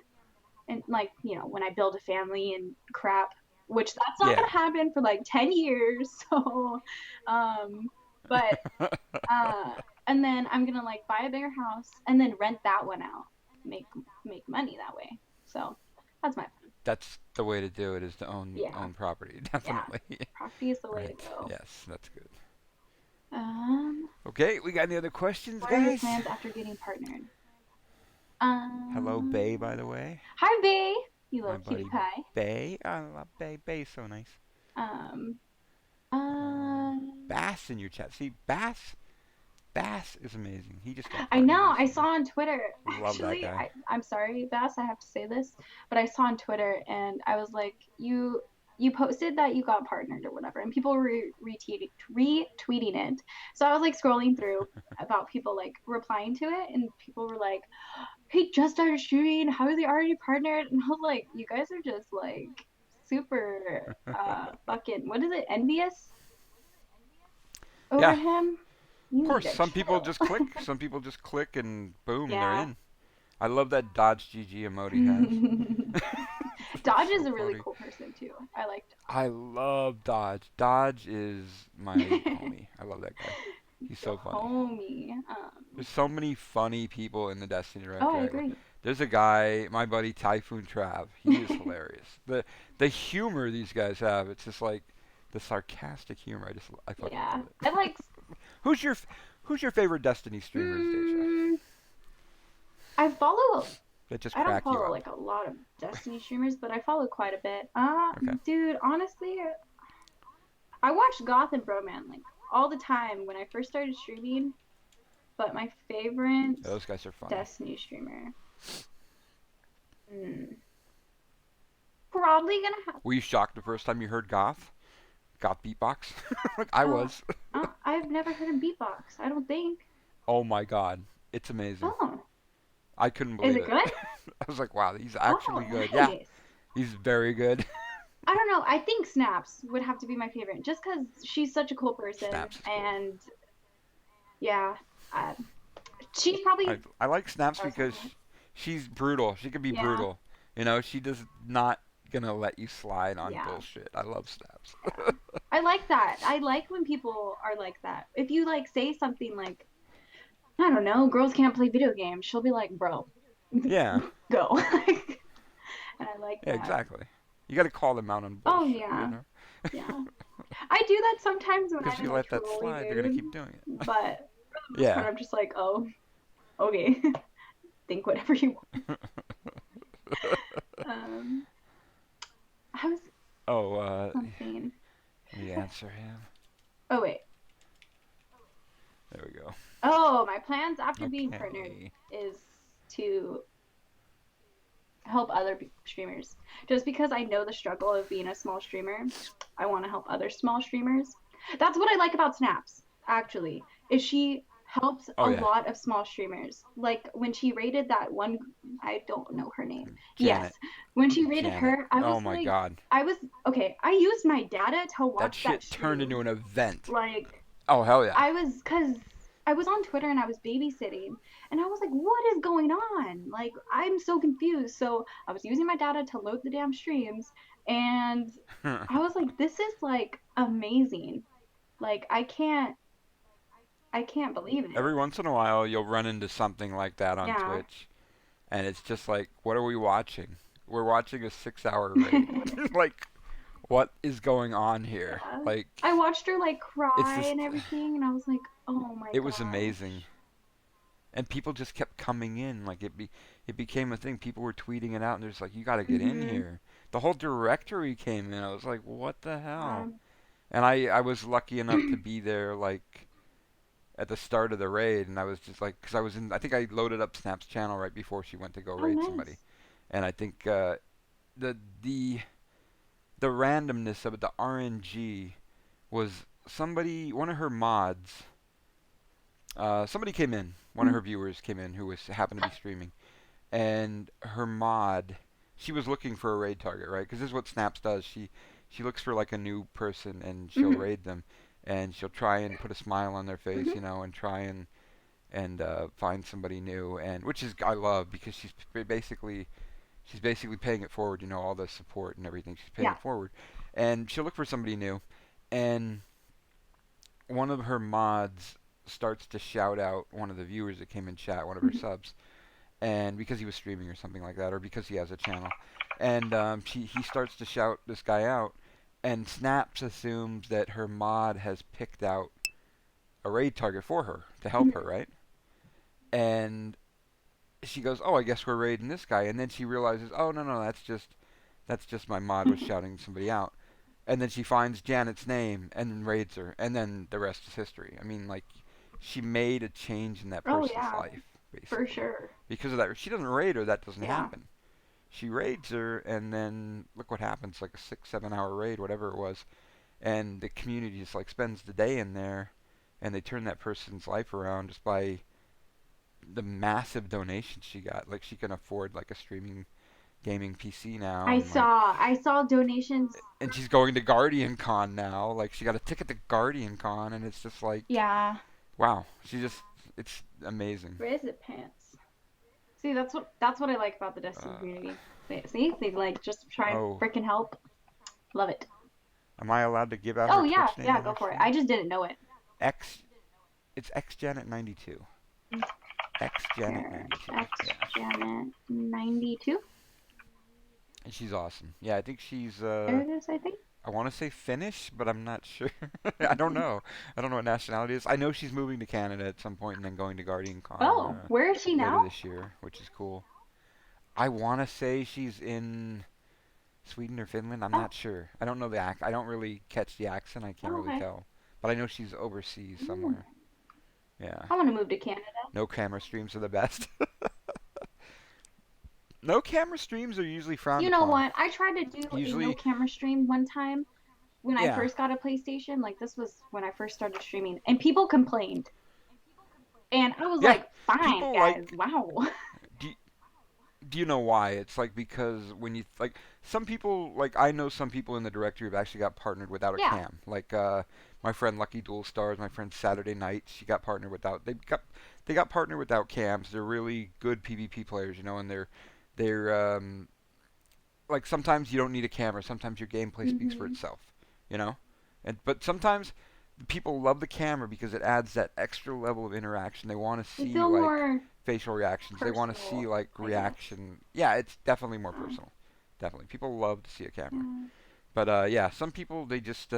and like when I build a family and crap, which that's not Yeah. gonna happen for like 10 years. So um but uh and then I'm gonna like buy a bigger house and then rent that one out, make money that way. So that's my plan. That's the way to do it is to own Yeah, own property, yeah, definitely. property is the way to Right. go. Yes, that's good. um Okay, we got any other questions, what are your guys? plans after getting partnered? Hello, Bay, um by the way. Hi Bay, you My little cutie buddy pie. Bay. I love Bay. Bay's so nice. um Uh, uh Bass in your chat. See, Bass is amazing. He just got I partnered know. I saw recently. on Twitter. Love that Actually, guy. I'm sorry, Bass. I have to say this, but I saw on Twitter and I was like, you posted that you got partnered or whatever, and people were retweeting it. So I was like scrolling through about people like replying to it, and people were like, "He just started shooting. How is he already partnered?" And I was like, "You guys are just like super fucking what is it? Envious over Yeah, him. of You need course. to Some people chill." just click. Some people just click and boom, they're Yeah. in. I love that Dodge GG emote he has. Dodge is So a really funny. cool person too. I like I love Dodge. Dodge is my Dodge. homie. I love that guy. He's The so funny. homie. There's so many funny people in the Destiny Oh, I Director. agree. There's a guy, my buddy Typhoon Trav. He is hilarious. The humor these guys have, it's just like the sarcastic humor. I fucking Yeah, love I it. like. Who's your Who's your favorite Destiny streamers, Deja? Mm, I follow. That just I don't crack you follow up. like a lot of Destiny streamers, but I follow quite a bit. Okay. Dude, honestly, I watched Goth and Broman like all the time when I first started streaming. But my favorite Yeah, those guys are funny. Destiny streamer, hmm, probably gonna have. Were you shocked the first time you heard Goth? Goth beatbox? Like I Uh, was. I've never heard him beatbox. I don't think. Oh my god. It's amazing. Oh, I couldn't is believe it it. good? I was like, wow, he's Oh, actually good. Yeah, nice. he's very good. I don't know. I think Snaps would have to be my favorite, just because she's such a cool person, Snaps is cool. and yeah, uh, she's probably. I like Snaps Oh, because sorry. she's brutal. She can be Yeah, brutal. You know, she does not gonna let you slide on yeah, bullshit. I love Snaps. yeah. I like that. I like when people are like that. If you like say something like, I don't know, girls can't play video games, she'll be like, bro, Yeah, go. And I like yeah, that. exactly. You gotta call them out on Oh bullshit, you yeah, know? yeah. I do that sometimes when Because I'm if in you a let that trolly slide, they're gonna mood, keep doing it. but for the most part, Yeah. I'm just like, oh, okay, think whatever you want. Um, I was Oh, something. let me answer him. Oh wait. There we go. Oh, my plans after being partnered Okay. is to help other streamers. Just because I know the struggle of being a small streamer, I want to help other small streamers. That's what I like about Snaps, actually, is she helps Oh a yeah, lot of small streamers. Like when she rated that one, I don't know her name. Yes, Janet. when she rated Janet. her, I Oh was my like, God, I was okay. I used my data to that watch that shit turned stream. into an event. Like Oh hell yeah. cause I was on Twitter and I was babysitting and I was like, what is going on? Like, I'm so confused. So I was using my data to load the damn streams and I was like, this is like amazing. Like, I can't believe it. Every once in a while, you'll run into something like that on Yeah. Twitch, and it's just like, what are we watching? We're watching a 6 hour raid. Like, what is going on here? Yeah. Like, I watched her like it's cry just, and everything and I was like, oh my it was amazing. gosh. And people just kept coming in. Like, it became a thing. People were tweeting it out, and they're just like, you got to get in Mhm. here. The whole directory came in. I was like, what the hell? Um, And I was lucky enough to be there, like, at the start of the raid, and I was just like, because I was in, I think I loaded up Snap's channel right before she went to go oh raid somebody, nice. and I think the the the randomness of it, the RNG, was somebody, one of her mods, somebody came in, one of Mhm. her viewers came in who was happened to be streaming, and her mod, she was looking for a raid target, right? Because this is what Snaps does. She looks for like a new person and she'll Mhm. raid them, and she'll try and put a smile on their face, Mhm. you know, and try and find somebody new, and which is I love because she's basically paying it forward, you know, all the support and everything. She's paying Yeah. it forward, and she'll look for somebody new, and one of her mods starts to shout out one of the viewers that came in chat, one of her Mhm. subs, and because he was streaming or something like that, or because he has a channel, and he starts to shout this guy out, and Snaps assumes that her mod has picked out a raid target for her to help her, Mhm. right? And she goes, "Oh, I guess we're raiding this guy," and then she realizes, "Oh no, no, that's just my mod was Mhm. shouting somebody out," and then she finds Janet's name and then raids her, and then the rest is history. I mean, like, she made a change in that Oh person's yeah, life for basically sure. because of that. She doesn't raid her, that doesn't Yeah. happen. She raids her, and then look what happens, like a 6 7 hour raid, whatever it was, and the community just like spends the day in there, and they turn that person's life around just by the massive donations she got. Like, she can afford like a streaming gaming PC now, and like, I saw donations. and she's going to Guardian Con now. Like, she got a ticket to Guardian Con, and it's just like, Yeah. wow, it's amazing. Where is it, pants? See, that's what I like about the Destiny Uh, community. See, they like just try and oh, freaking help. Love it. am I allowed to give out Oh her yeah, Twitch name yeah, on go your for it. I stream? just didn't know it. X, it's XJanet92. XJanet92. X Yeah, Janet 92. and she's awesome. Yeah, I think she's There it is, I think. I want to say Finnish, but I'm not sure. I don't know. I don't know what nationality it is. I know she's moving to Canada at some point and then going to Guardian Con Oh, where is she later now? this year, which is cool. I want to say she's in Sweden or Finland. I'm Oh, not sure. I don't know the I don't really catch the accent. I can't oh really okay. tell. But I know she's overseas Mm. somewhere. Yeah. I want to move to Canada. No camera streams are the best. No camera streams are usually frowned You know upon. what? I tried to do a no Usually, camera stream one time when I yeah. first got a PlayStation. Like this was when I first started streaming, and people complained. And I was Yeah. like, fine, People guys. like Wow. do, do you know why? It's like because when you like some people, like I know some people in the directory have actually got partnered without a Yeah. cam. Like my friend Lucky Dual Stars, my friend Saturday Night, she got partnered without they got partnered without cams. They're really good PvP players, you know, and they're like sometimes you don't need a camera. Sometimes your gameplay speaks for Hmm. itself, you know. And but sometimes people love the camera because it adds that extra level of interaction. They want to They see feel like more facial reactions. They want to see personal, like I guess. reaction. Yeah, it's definitely more Um, personal. Definitely, people love to see a camera. yeah. But yeah, some people they just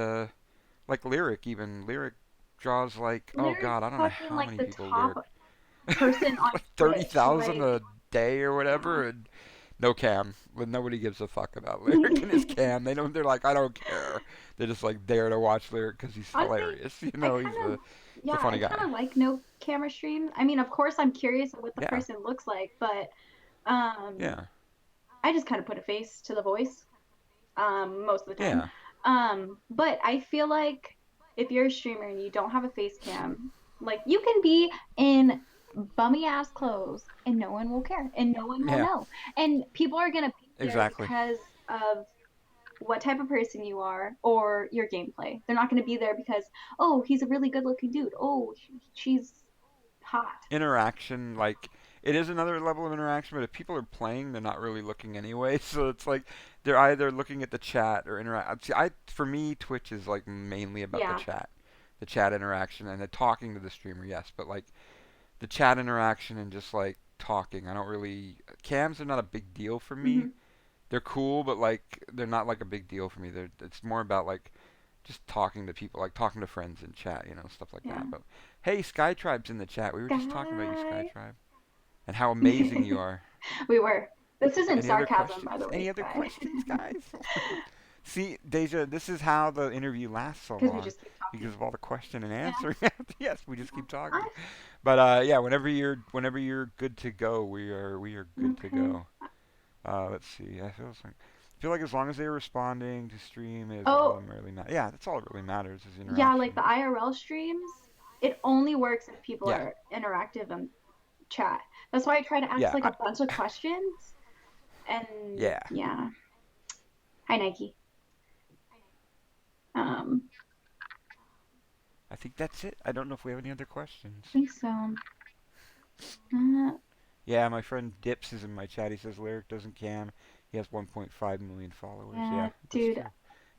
like Lyric. Even Lyric draws like, oh Lyric's god, I don't know fucking how like many the people Lyric top person on like thirty Twitch. thousand Like, a day or yeah. whatever, and no cam. But nobody gives a fuck about Lyric and his cam. They don't. They're like, I don't care. They're just like there to watch Lyric because he's Honestly, hilarious. You I know, kind of, he's yeah, a I funny kind guy. of like no camera streams. I mean, of course, I'm curious of what the Yeah, person looks like, but um, yeah, I just kind of put a face to the voice most of the time. yeah. But I feel like if you're a streamer and you don't have a face cam, like you can be in bummy ass clothes and no one will care and no one will Yeah, know. And people are gonna be there exactly. because of what type of person you are or your gameplay. They're not gonna be there because, oh, he's a really good looking dude. Oh, she's hot. Interaction, like it is another level of interaction, but if people are playing, they're not really looking anyway. So it's like they're either looking at the chat or interact. See, I for me, Twitch is like mainly about Yeah. the chat interaction, and the talking to the streamer, yes, but like the chat interaction and just like talking. I don't really cams are not a big deal for me. Hmm. They're cool, but like they're not like a big deal for me. It's more about like just talking to people, like talking to friends in chat, stuff like Yeah. that. But hey, Skytribe's in the chat. We were just talking about you, Guy. Skytribe, and how amazing you are. We were. This isn't Any other sarcasm, by questions? the way, Any other Sky. questions, guys? See, Deja, this is how the interview lasts so Because we long just keep talking. because of all the question and Yeah. answering. Yes, we just keep talking. I, But yeah, whenever you're good to go, we are good to okay. go. Let's see. I feel like as long as they're responding to stream is all Oh, that really matters. Yeah, that's all that really matters is yeah, like interaction. the IRL streams, it only works if people Yeah, are interactive in chat. That's why I try to ask yeah, like a bunch of questions. And yeah. yeah, hi Nike. I I think that's it. I don't know if we have any other questions. think so. Uh, Yeah, my friend Dips is in my chat. He says Lyric doesn't cam. He has 1.5 million followers. yeah, Yeah, that's dude. true.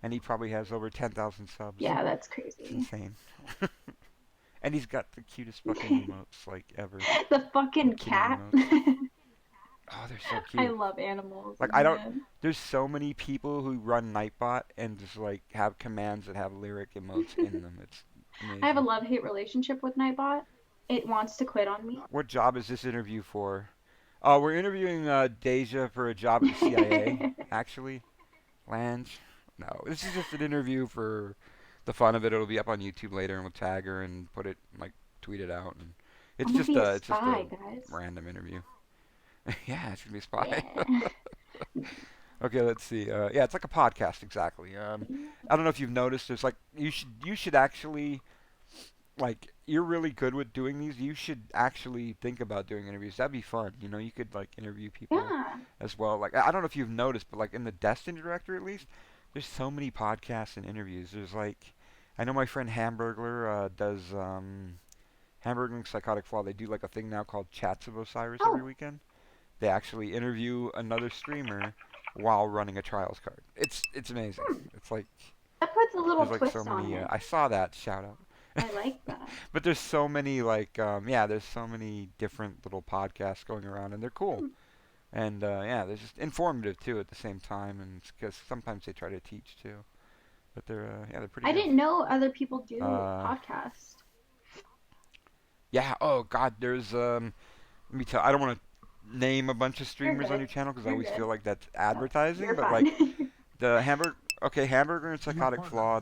And he probably has over 10,000 subs. Yeah, that's It's crazy. insane. And he's got the cutest fucking emotes like ever. The Little fucking kitty cat. emotes. Oh, they're so I cute. love animals, Like I don't. man. There's so many people who run Nightbot and just like have commands that have lyric emotes in them. It's I have a amazing. love-hate relationship with Nightbot. It wants to quit on me. What job is this interview for? We're interviewing Deja for a job at the CIA. Actually, Lange. No, this is just an interview for the fun of it. It'll be up on YouTube later, and we'll tag her and put it like tweet it out. And I'm gonna be a it's just a spy, guys. random interview. Yeah, it's gonna be a spy. Yeah. Okay, let's see. Yeah, it's like a podcast exactly. I don't know if you've noticed. There's like you should actually like you're really good with doing these. You should actually think about doing interviews. That'd be fun. You could like interview people Yeah. as well. Like I don't know if you've noticed, but like in the Destiny directory at least, there's so many podcasts and interviews. There's like I know my friend Hamburglar does Hamburgling Psychotic Flaw. They do like a thing now called Chats of Osiris every Oh, weekend. They actually interview another streamer while running a trials card. It's amazing. hmm. It's like That puts a little there's like so twist on many. it. I saw that shout out. I like that. But there's so many like yeah, there's so many different little podcasts going around, and they're cool. Hmm. And yeah, they're just informative too at the same time, and because sometimes they try to teach too. But they're yeah, they're pretty I good. didn't know other people do Uh, podcasts. yeah. Oh God, there's let me tell. I don't want to name a bunch of You're streamers on good. your channel because I You're always good. feel like that's No, advertising. you're But like fine. the Hamburger and You're my Psychotic partner, Flaw,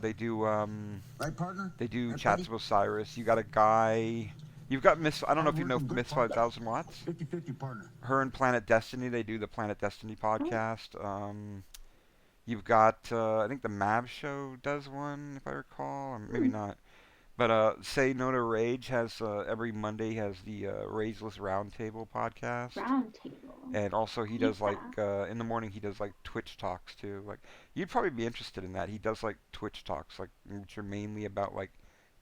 right, partner? they do Right, Chats buddy? of Osiris. You got a guy. You've got Miss. I don't know if you know Hardworking, good Miss partner. 5000 Watts. 50-50 partner. Her and Planet Destiny. They do the Planet Destiny Oh, podcast. You've got I think the Mab Show does one if I recall, or maybe hmm. not. But Say No to Rage has every Monday has the Rageless Roundtable podcast. Round table. And also he Need does like that. in the morning he does like Twitch talks too. Like you'd probably be interested in that. He does like Twitch talks like which are mainly about like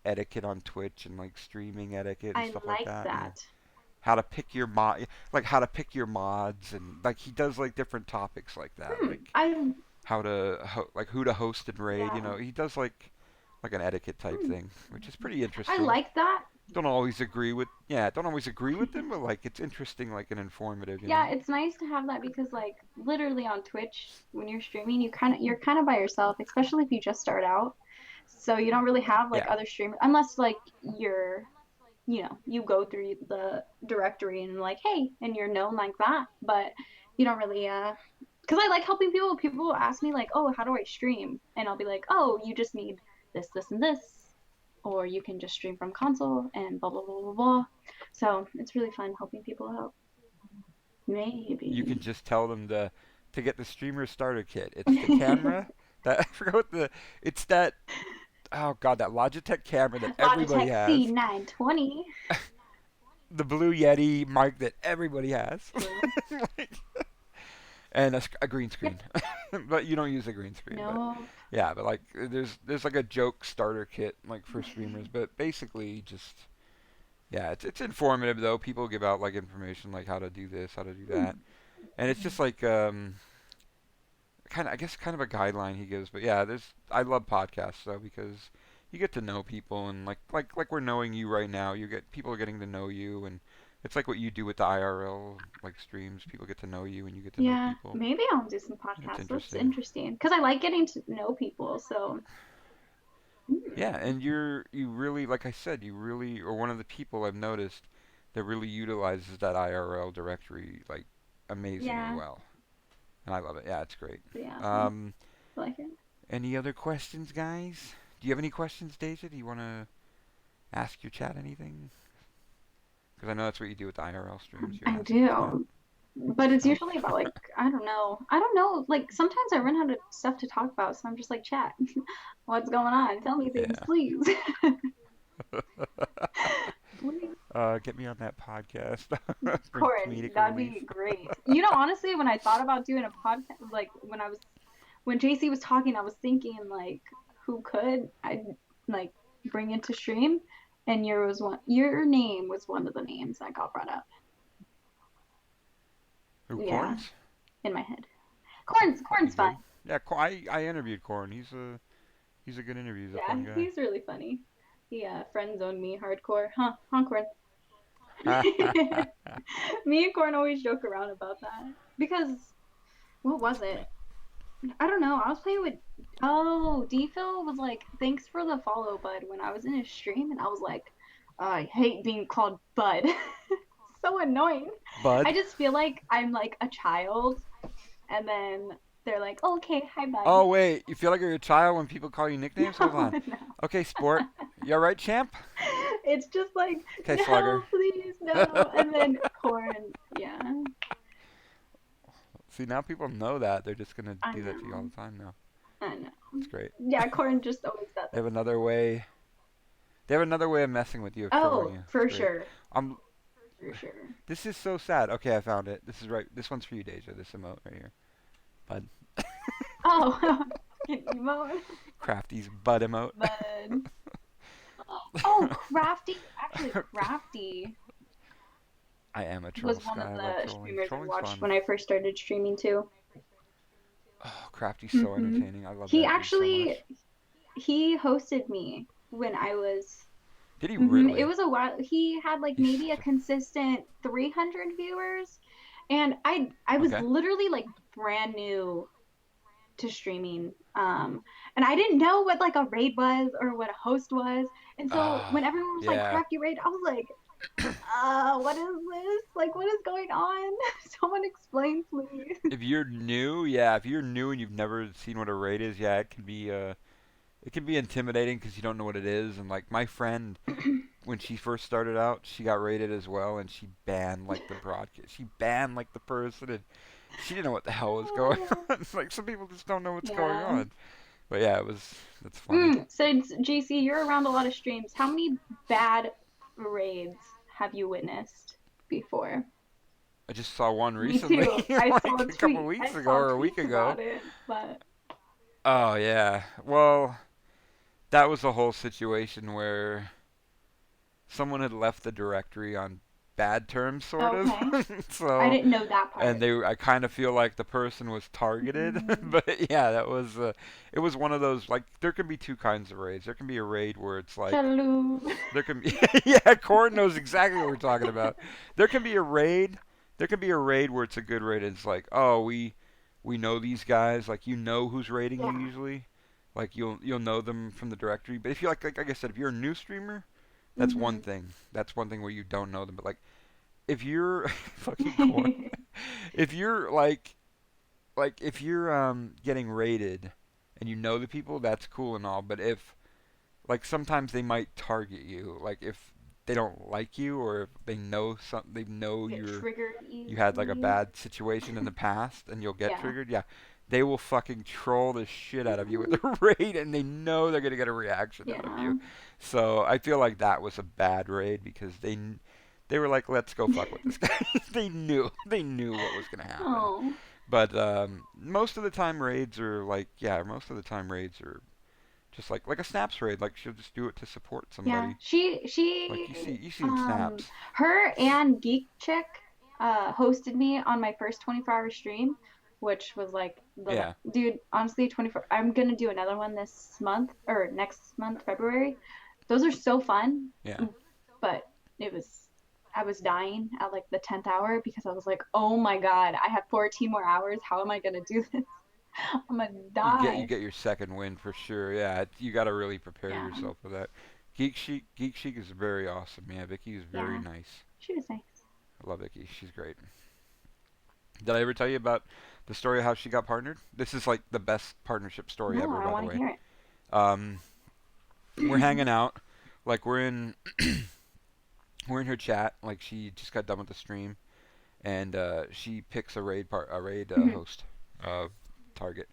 etiquette on Twitch and like streaming etiquette and I stuff like like that and that. how to pick your like how to pick your mods and like he does like different topics like that. Hmm. Like I how to like who to host and raid, yeah. he does like an etiquette type Hmm. thing, which is pretty I interesting. like that. Don't always agree with them, but like it's interesting like and informative. Yeah, it's nice to have that because like literally on Twitch when you're streaming, you're kind of by yourself, especially if you just start out. So you don't really have like Yeah. other streamers unless like you go through the directory and like, hey, and you're known like that, but you don't really because I like helping people. People ask me like, "Oh, how do I stream?" And I'll be like, "Oh, you just need this, this, and this, or you can just stream from console and blah blah blah blah blah." So it's really fun helping people out. You Maybe. can just tell them to get the streamer starter kit. It's the camera that I forgot what the it's that Oh God, that Logitech camera that everybody Logitech has, C920. the Blue Yeti mic that everybody has, True. like, and a green Yep. screen. But you don't use a green screen. But No. yeah, but like there's like a joke starter kit like for streamers, but basically just yeah, it's informative though. People give out like information like how to do this, how to do that, and it's just like kind of I guess kind of a guideline he gives. But yeah, there's I love podcasts though because you get to know people and like we're knowing you right now. You get people are getting to know you and it's like what you do with the IRL like streams. People get to know you and you get to know Yeah, people. maybe I'll do some It's podcasts. That's interesting. interesting because I like getting to know people. So, Yeah, and you really like I said, you really are one of the people I've noticed that really utilizes that IRL directory like amazingly yeah, well. And I love it. Yeah, it's great. yeah, Um, I like it. any other questions, guys? Do you have any questions, Deja? Do you want to ask your chat anything? Because I know that's what you do with the IRL streams. You I ask your chat do, but it's stuff. usually about like I don't know. I don't know. Like sometimes I run out of stuff to talk about, so I'm just like, chat, what's going on? Tell me things, Yeah. please. Please. Get me on that podcast. Bring Corin, comedic that'd relief. be great. You know, honestly, when I thought about doing a podcast, like when JC was talking, I was thinking like, who could I like bring into stream, and your name was one of the names that got brought up. Who, Yeah, Corns? in my head. That'd be Corn's fun. good. Yeah, I interviewed Corn. He's a good interview. He's a Yeah, fun guy. he's really funny. He friend zoned me hardcore, huh, Corn? Me and Corn always joke around about that because what was it? I don't know. I was playing with. Oh, Phil was like, "Thanks for the follow, bud." When I was in his stream, and I was like, "I hate being called bud." So annoying. I Bud. just feel like I'm like a child, and then they're like, oh, "Okay, hi, bud." Oh wait, you feel like you're a child when people call you nicknames? Hold No, on. no. Okay, sport. You alright, champ? It's just like, Okay, no, slugger. please, no. And then Corn, yeah, See, now people know that. They're just gonna I do that to you all know, the time now. I know. It's great. Yeah, Corn just always does They have it. another way. They have another way of messing with you, of trolling Oh, you. It's for great. sure, Um, for sure. this is so sad. Okay, I found it. This is right. This one's for you, Deja. This emote right here. Bud. Oh, an emote, Crafty's bud emote. but oh, Crafty. Actually, Crafty I am a troll, was one Sky. of I love the trolling. streamers I Trolling's watched fun. when I first started streaming too. Oh, Crafty's so Hmm. entertaining. I love He that dude so actually much. he hosted me when I was. Did he It really? was a while. He had like He's maybe a such consistent 300 viewers, and I was okay. literally like brand new to streaming. And I didn't know what like a raid was or what a host was. And so Ah, when everyone was like yeah. crafty raid, I was like, what is this? Like, what is going on? Someone explain, please. If you're new, yeah, if you're new and you've never seen what a raid is, yeah, it can be intimidating because you don't know what it is. And like my friend, when she first started out, she got raided as well, and she banned like the broadcast. She banned like the person, and she didn't know what the hell was going on. It's like some people just don't know what's going Yeah. on. But yeah, it was. That's funny. So, JC, you're around a lot of streams. How many bad raids have you witnessed before? I just saw one Me recently, too. I saw like a a couple tweet. I weeks ago saw or a week tweets ago. about it, but Oh yeah. Well, that was a whole situation where someone had left the directory on bad terms, sort of. okay. I So, didn't know that and part. I kind of feel like the person was targeted. Mm. But yeah, it was one of those like there can be two kinds of raids. There can be a raid where it's like Hello. there can be yeah, Corin knows exactly what we're talking about. There can be a raid. There can be a raid where it's a good raid. It's like, oh, we know these guys. Like you know who's raiding you Yeah. usually. Like you'll know them from the directory. But if you like I said, if you're a new streamer, that's one Hmm. thing. That's one thing where you don't know them. But like if you're fucking Corin, if you're like if you're getting raided and you know the people, that's cool and all. But if like sometimes they might target you, like if they don't like you or if they know they know Get triggered you had like a easily. bad situation in the past and you'll get Yeah. triggered. Yeah, they will fucking troll the shit out of you with the raid, and they know they're gonna get a reaction out of Yeah. you. So I feel like that was a bad raid because they were like, let's go fuck with this guy. They knew what was gonna happen. Oh. But most of the time raids are like, yeah, most of the time raids are just like a snaps raid. Like she'll just do it to support Yeah. somebody. Like She you seen snaps. her and Geek Chick hosted me on my first 24-hour stream, which was like Yeah, dude, honestly 24. I'm going to do another one this month or next month, February. Those are so fun, yeah. but it was I was dying at like the 10th hour because I was like, "Oh my god, I have 14 more hours. How am I going to do this? I'm going to You die." get your second win for sure. Yeah, you got to really prepare Yeah. yourself for that. Geek Chic is very awesome. Yeah, Vicky is very Yeah. nice. She was nice. I love Vicky. She's great. Did I ever tell you about the story of how she got partnered? This is like the best partnership story No, ever, I by the want to way. hear Um, we're it. hanging out, like we're in her chat. Like she just got done with the stream, and she picks a raid Mhm. host target,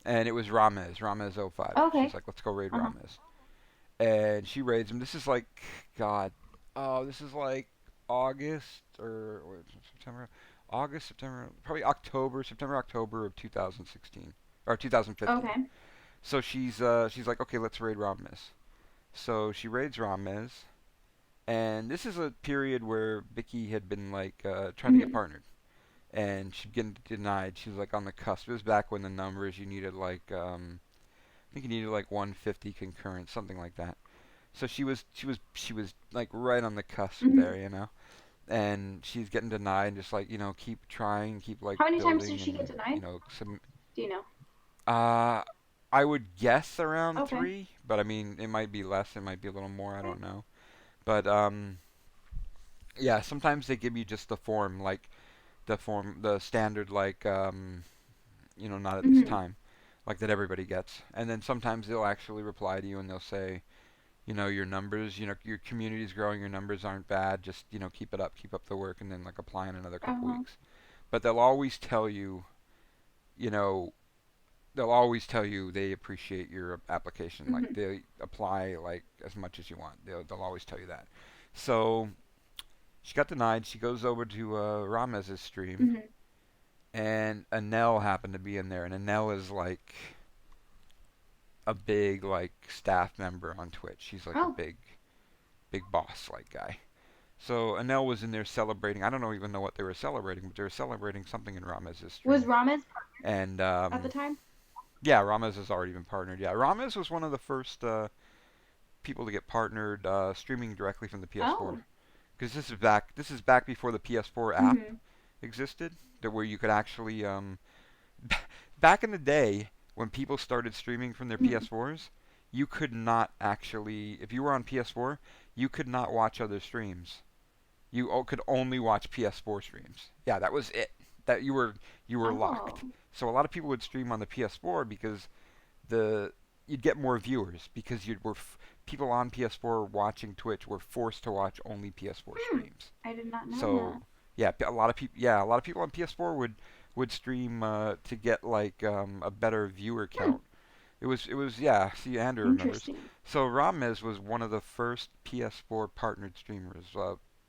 and it was Ramez 05. Okay. She's like, let's go raid Uh-huh. Ramez, and she raids him. This is like, God, oh, this is like August or September, August, September, probably October of 2016 or 2015. Okay. So she's like, okay, let's raid Ramez. So she raids Ramez, and this is a period where Vicky had been like trying to get Mhm. partnered, and she'd get denied. She was like on the cusp. It was back when the numbers you needed like I think you needed like 150 concurrent, something like that. So she was like right on the cusp Mhm. there, and she's getting denied, and just like keep trying, keep like How many times did building, she get and denied? some. Do you know? Uh, I would guess around Okay. 3, but I mean it might be less, it might be a little more. I Okay. don't know. But yeah, sometimes they give you just the form, like the standard, like not at this Mhm. time, like that everybody gets. And then sometimes they'll actually reply to you and they'll say, your numbers, your community's growing, your numbers aren't bad, just keep up the work, and then like apply in another couple Uh-huh. weeks. But you know, they'll always tell you they appreciate your application, like Mhm. they apply like as much as you want. They'll always tell you that. So she got denied. She goes over to Ramez's stream, Mhm. and Anel happened to be in there. And Anel is like a big like staff member on Twitch. She's like a Oh, big boss like guy. So Anel was in there celebrating. I don't even know what they were celebrating, but they were celebrating something in Ramez's was stream. Ramez And at the time? yeah, Ramez has already been partnered. Yeah, Ramez was one of the first people to get partnered streaming directly from the PS4. Oh. Because this is back before the PS4 app Mhm. existed, that where you could actually back in the day when people started streaming from their Mhm. PS4s, you could not actually, if you were on PS4, you could not watch other streams. You could only watch PS4 streams. Yeah, that was it. That you were Oh. locked. So a lot of people would stream on the PS4 because the you'd get more viewers because people on PS4 watching Twitch were forced to watch only PS4 Hmm. streams. I did not know So that. yeah, a lot of people on PS4 would stream to get like a better viewer Hmm. count. It was yeah. See, Andrew remembers. Interesting. So Ramez was one of the first PS4 partnered streamers,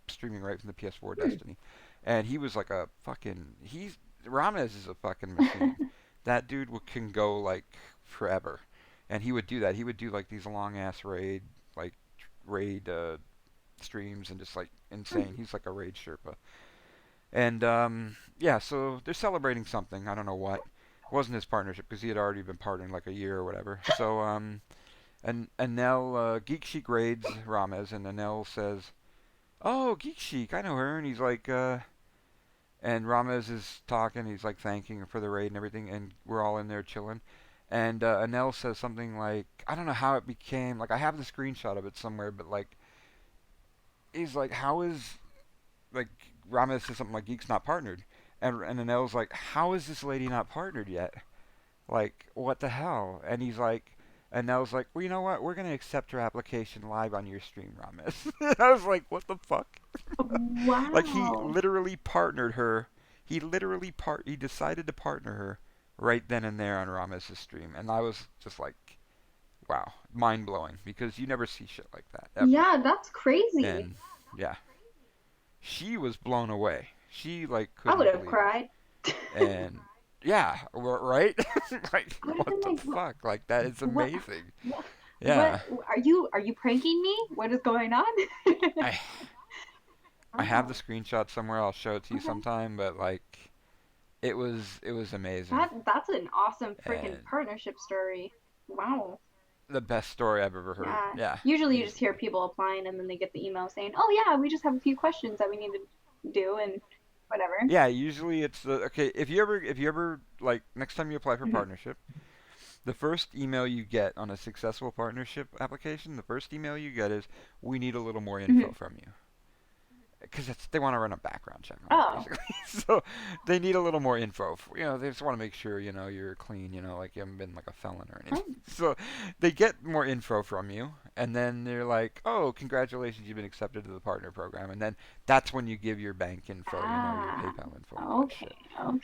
streaming right from the PS4 Hmm. Destiny, and he was like a fucking he's Ramez is a fucking machine. That dude can go like forever, and he would do that. He would do like these long ass like raid streams, and just like insane. He's like a raid Sherpa. And yeah, so they're celebrating something. I don't know what. It wasn't his partnership because he had already been partnering like a year or whatever. So and Nell Geek Chic raids Ramez, and Nell says, "Oh, Geek Chic, I know her." And he's like, and Ramez is talking. He's like thanking her for the raid and everything, and we're all in there chilling. And Anel says something like, I don't know how it became. Like I have the screenshot of it somewhere, but like he's like, how is like Ramez says something like Geek's not partnered, and Anel's like, how is this lady not partnered yet? Like what the hell? And he's like, Anel's like, well, you know what? We're gonna accept her application live on your stream, Ramez. I was like, what the fuck? Like he Wow. literally partnered her. He decided to partner her right then and there on Rames's stream, and I was just like, wow, mind blowing because you never see shit like that ever. Yeah, that's crazy. And yeah, she was blown away. She like I would couldn't have believe it. cried. And yeah, right? Like I would have what been the like, fuck? Like that is what, amazing. what, Yeah. are you pranking me? What is going on? I I have the Wow. screenshot somewhere. I'll show it to you Okay. sometime, but like it was amazing. That's an awesome freaking And partnership story. Wow. the best story I've ever heard. Yeah. Yeah, Usually you just hear easily. people applying and then they get the email saying, "Oh yeah, we just have a few questions that we need to do and whatever." Yeah, usually it's the okay, if you ever like next time you apply for Hmm. partnership, the first email you get on a successful partnership application, the first email you get is we need a little more info Hmm. from you. Because they want to run a background check on you, Oh. basically. So they need a little more info. They just want to make sure you're clean. Like you haven't been like a felon or anything. Oh. So they get more info from you, and then they're like, "Oh, congratulations, you've been accepted to the partner program." And then that's when you give your bank info, your Ah. PayPal info and all that Okay. shit.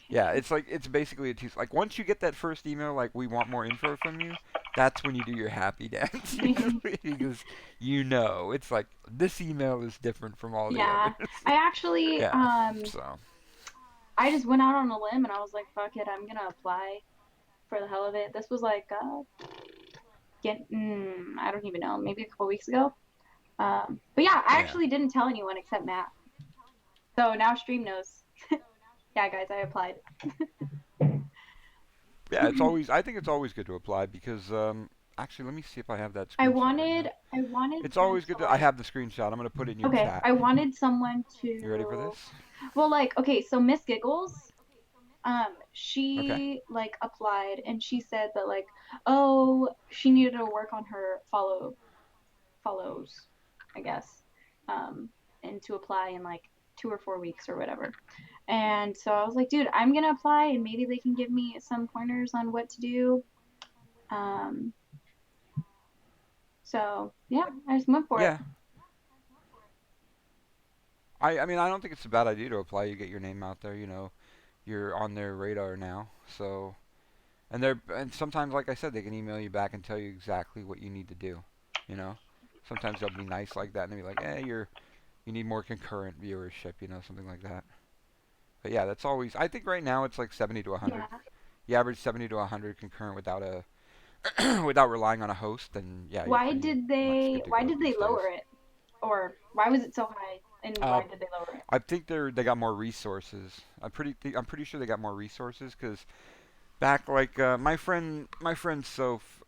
Yeah, Okay. it's basically like once you get that first email, like we want more info from you. That's when you do your happy dance usually because it's like this email is different from all the Yeah. others. I actually Yeah. So I just went out on a limb and I was like, "Fuck it, I'm gonna apply for the hell of it." This was like I don't even know, maybe a couple weeks ago. But yeah, I yeah, actually didn't tell anyone except Matt. So now Stream knows. Yeah, guys, I applied. yeah. I think it's always good to apply because actually, let me see if I have that I screenshot right wanted now. I wanted It's them always good to to. I like have the screenshot. I'm gonna put it in your okay, chat. I wanted someone You ready for to this? well like okay, so Miss Giggles, Okay. she like applied and she said that like oh she needed to work on her follows, I guess, and to apply in like 2 or 4 weeks or whatever. And so I was like, dude, I'm gonna apply and maybe they can give me some pointers on what to do. Um, so yeah, I just went for it. Yeah. I mean I don't think it's a bad idea to apply. You get your name out there. You're on their radar now. So and sometimes like I said, they can email you back and tell you exactly what you need to do. You know. Sometimes they'll be nice like that and they'll be like, hey, you need more concurrent viewership. Something like that. But yeah, that's always. I think right now it's like 70 to 100. Yeah. You average 70 to 100 concurrent without without relying on a host, then yeah, you're Why pretty did much they good to why go did they these days. lower it? Or why was it so high? And Uh, why did they lower it? I think they got more resources. I'm pretty sure they got more resources because back like my friend Soph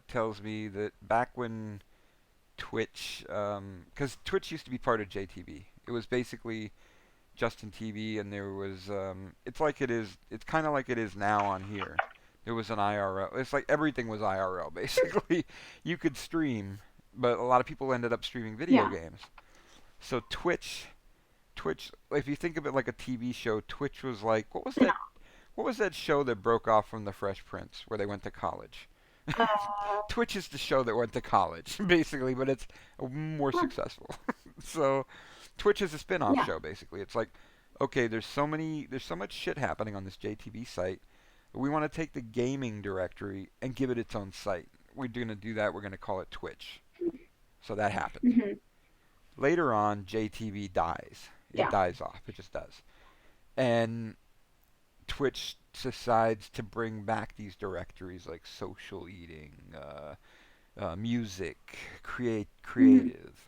tells me that back when Twitch because Twitch used to be part of JTV. It was basically Justin TV, and there was it's kind of like it is now on here. There was an IRL. It's like everything was IRL basically. You could stream, but a lot of people ended up streaming video Yeah. games. So Twitch, if you think of it like a TV show, Twitch was like Yeah. what was that show that broke off from the Fresh Prince where they went to college? Uh, Twitch is the show that went to college basically, but it's more huh, successful. So Twitch is a spin-off yeah. show basically. It's like, okay, there's so much shit happening on this JTV site. We want to take the gaming directory and give it its own site. We're going to do that. We're going to call it Twitch. So that happened. Hmm. Later on, JTV dies. It Yeah. dies off. It just does. And Twitch decides to bring back these directories like social eating, music, Hmm. creative,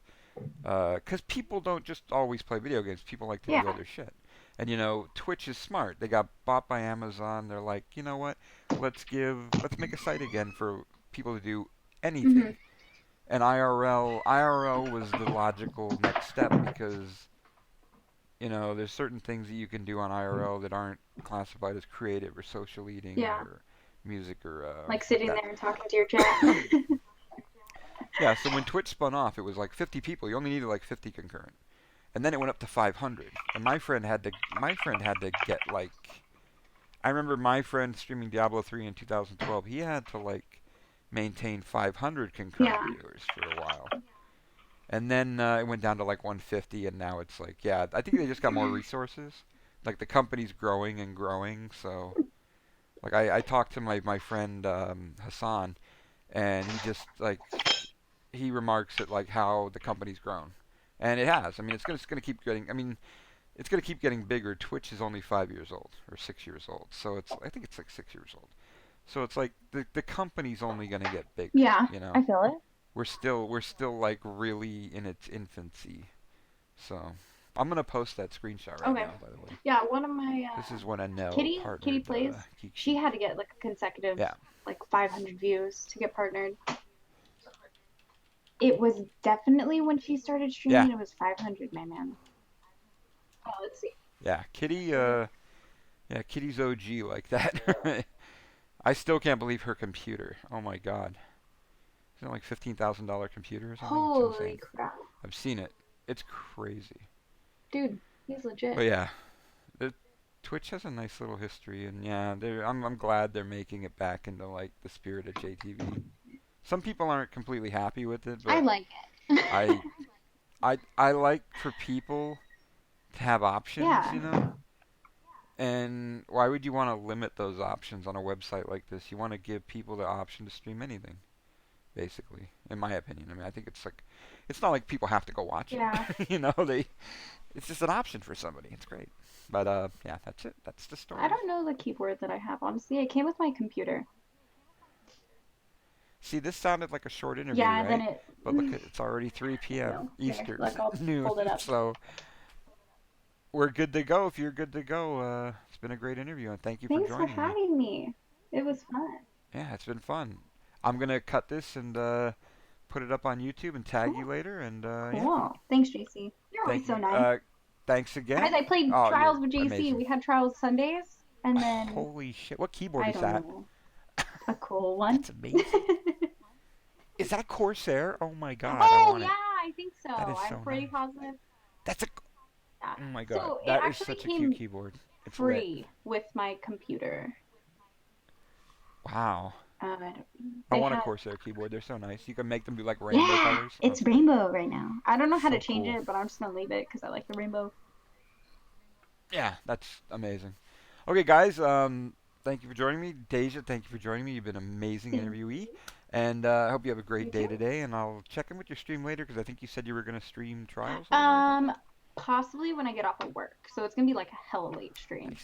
because people don't just always play video games. People like to do Yeah. other shit. And Twitch is smart. They got bought by Amazon. They're like, you know what? Let's make a site again for people to do Hmm. anything. And IRL was the logical next step because there's certain things that you can do on IRL that aren't classified as creative or social eating Yeah. or music or Like like sitting that. there and talking to your chat. Yeah, so when Twitch spun off, it was like 50 people. You only needed like 50 concurrent. And then it went up to 500. And my friend had to get like I remember my friend streaming Diablo 3 in 2012. He had to like maintain 500 concurrent Yeah. viewers for a while. And then it went down to like 150 and now it's like yeah, I think they just got more resources. Like the company's growing and growing, so Like I talked to my friend Hassan, and he just like he remarks at like how the company's grown, and it has. I mean, it's gonna keep getting. I mean, it's gonna keep getting bigger. Twitch is only 5 years old or 6 years old, so it's I think it's like 6 years old. So it's like the company's only gonna get bigger. Yeah, You I know, feel it. we're still like really in its infancy. So I'm gonna post that screenshot right Okay. now. By the way, Yeah, one of my this is when Anel Kitty partnered plays. She Kiki. had to get like a consecutive Yeah, like 500 views to get partnered. It was definitely when she started yeah, streaming. It was 500, my man. Oh, let's see. yeah. Kitty, yeah, Kitty's OG like that. I still can't believe her computer. Oh my god. Isn't it like $15,000 computer or something? It's Holy insane. crap, I've seen it. It's crazy. dude, he's legit. But yeah, the Twitch has a nice little history, and yeah, I'm glad they're making it back into like the spirit of JTV. Some people aren't completely happy with it, I but like it. I I like for people to have options, Yeah, you know? And why would you want to limit those options on a website like this? You want to give people the option to stream anything, basically, in my opinion. I mean, I think it's like, it's not like people have to go watch yeah. it. It's just an option for somebody. It's great. But yeah, that's it. That's the I story. don't know the keyboard that I have. Honestly, it came with my computer. See, this sounded like a short interview, Yeah, and then right? it. But look, it's already 3 I p.m. know. Here, Eastern, look, I'll noon. hold it up. So we're good to go. If you're good to go, it's been a great interview, and thank you for Thanks for joining me. having me. It was fun. Yeah, it's been fun. I'm gonna cut this and put it up on YouTube and tag you Cool. later. And yeah, Cool. Thanks, JC. You're always thank so you. nice. Thanks Guys, again. I played Oh, you're Trials with JC. amazing. We had Trials Sundays, and then Holy shit! What keyboard I is don't that? know, a cool one. That's amazing. Is that a Corsair? Oh my god, I Oh want yeah, it. I think so. That is I'm so pretty nice. positive. That's a. Yeah. Oh my god, So it that is actually such a cute came keyboard. It's lit. free with my computer. Wow. I don't, I they want a had. Corsair keyboard. They're so nice. You can make them be like rainbow Yeah, colors. Oh, it's rainbow right now. I don't know how to so change cool. it, but I'm just gonna leave it because I like the rainbow. Yeah, that's amazing. Okay, guys. Thank you for joining me, Deja. Thank you for joining me. You've been an amazing Thank interviewee, and I hope you have a great you day too. today. And I'll check in with your stream later because I think you said you were gonna stream trials later or something. Possibly when I get off of work. So it's gonna be like a hella late stream. Nice.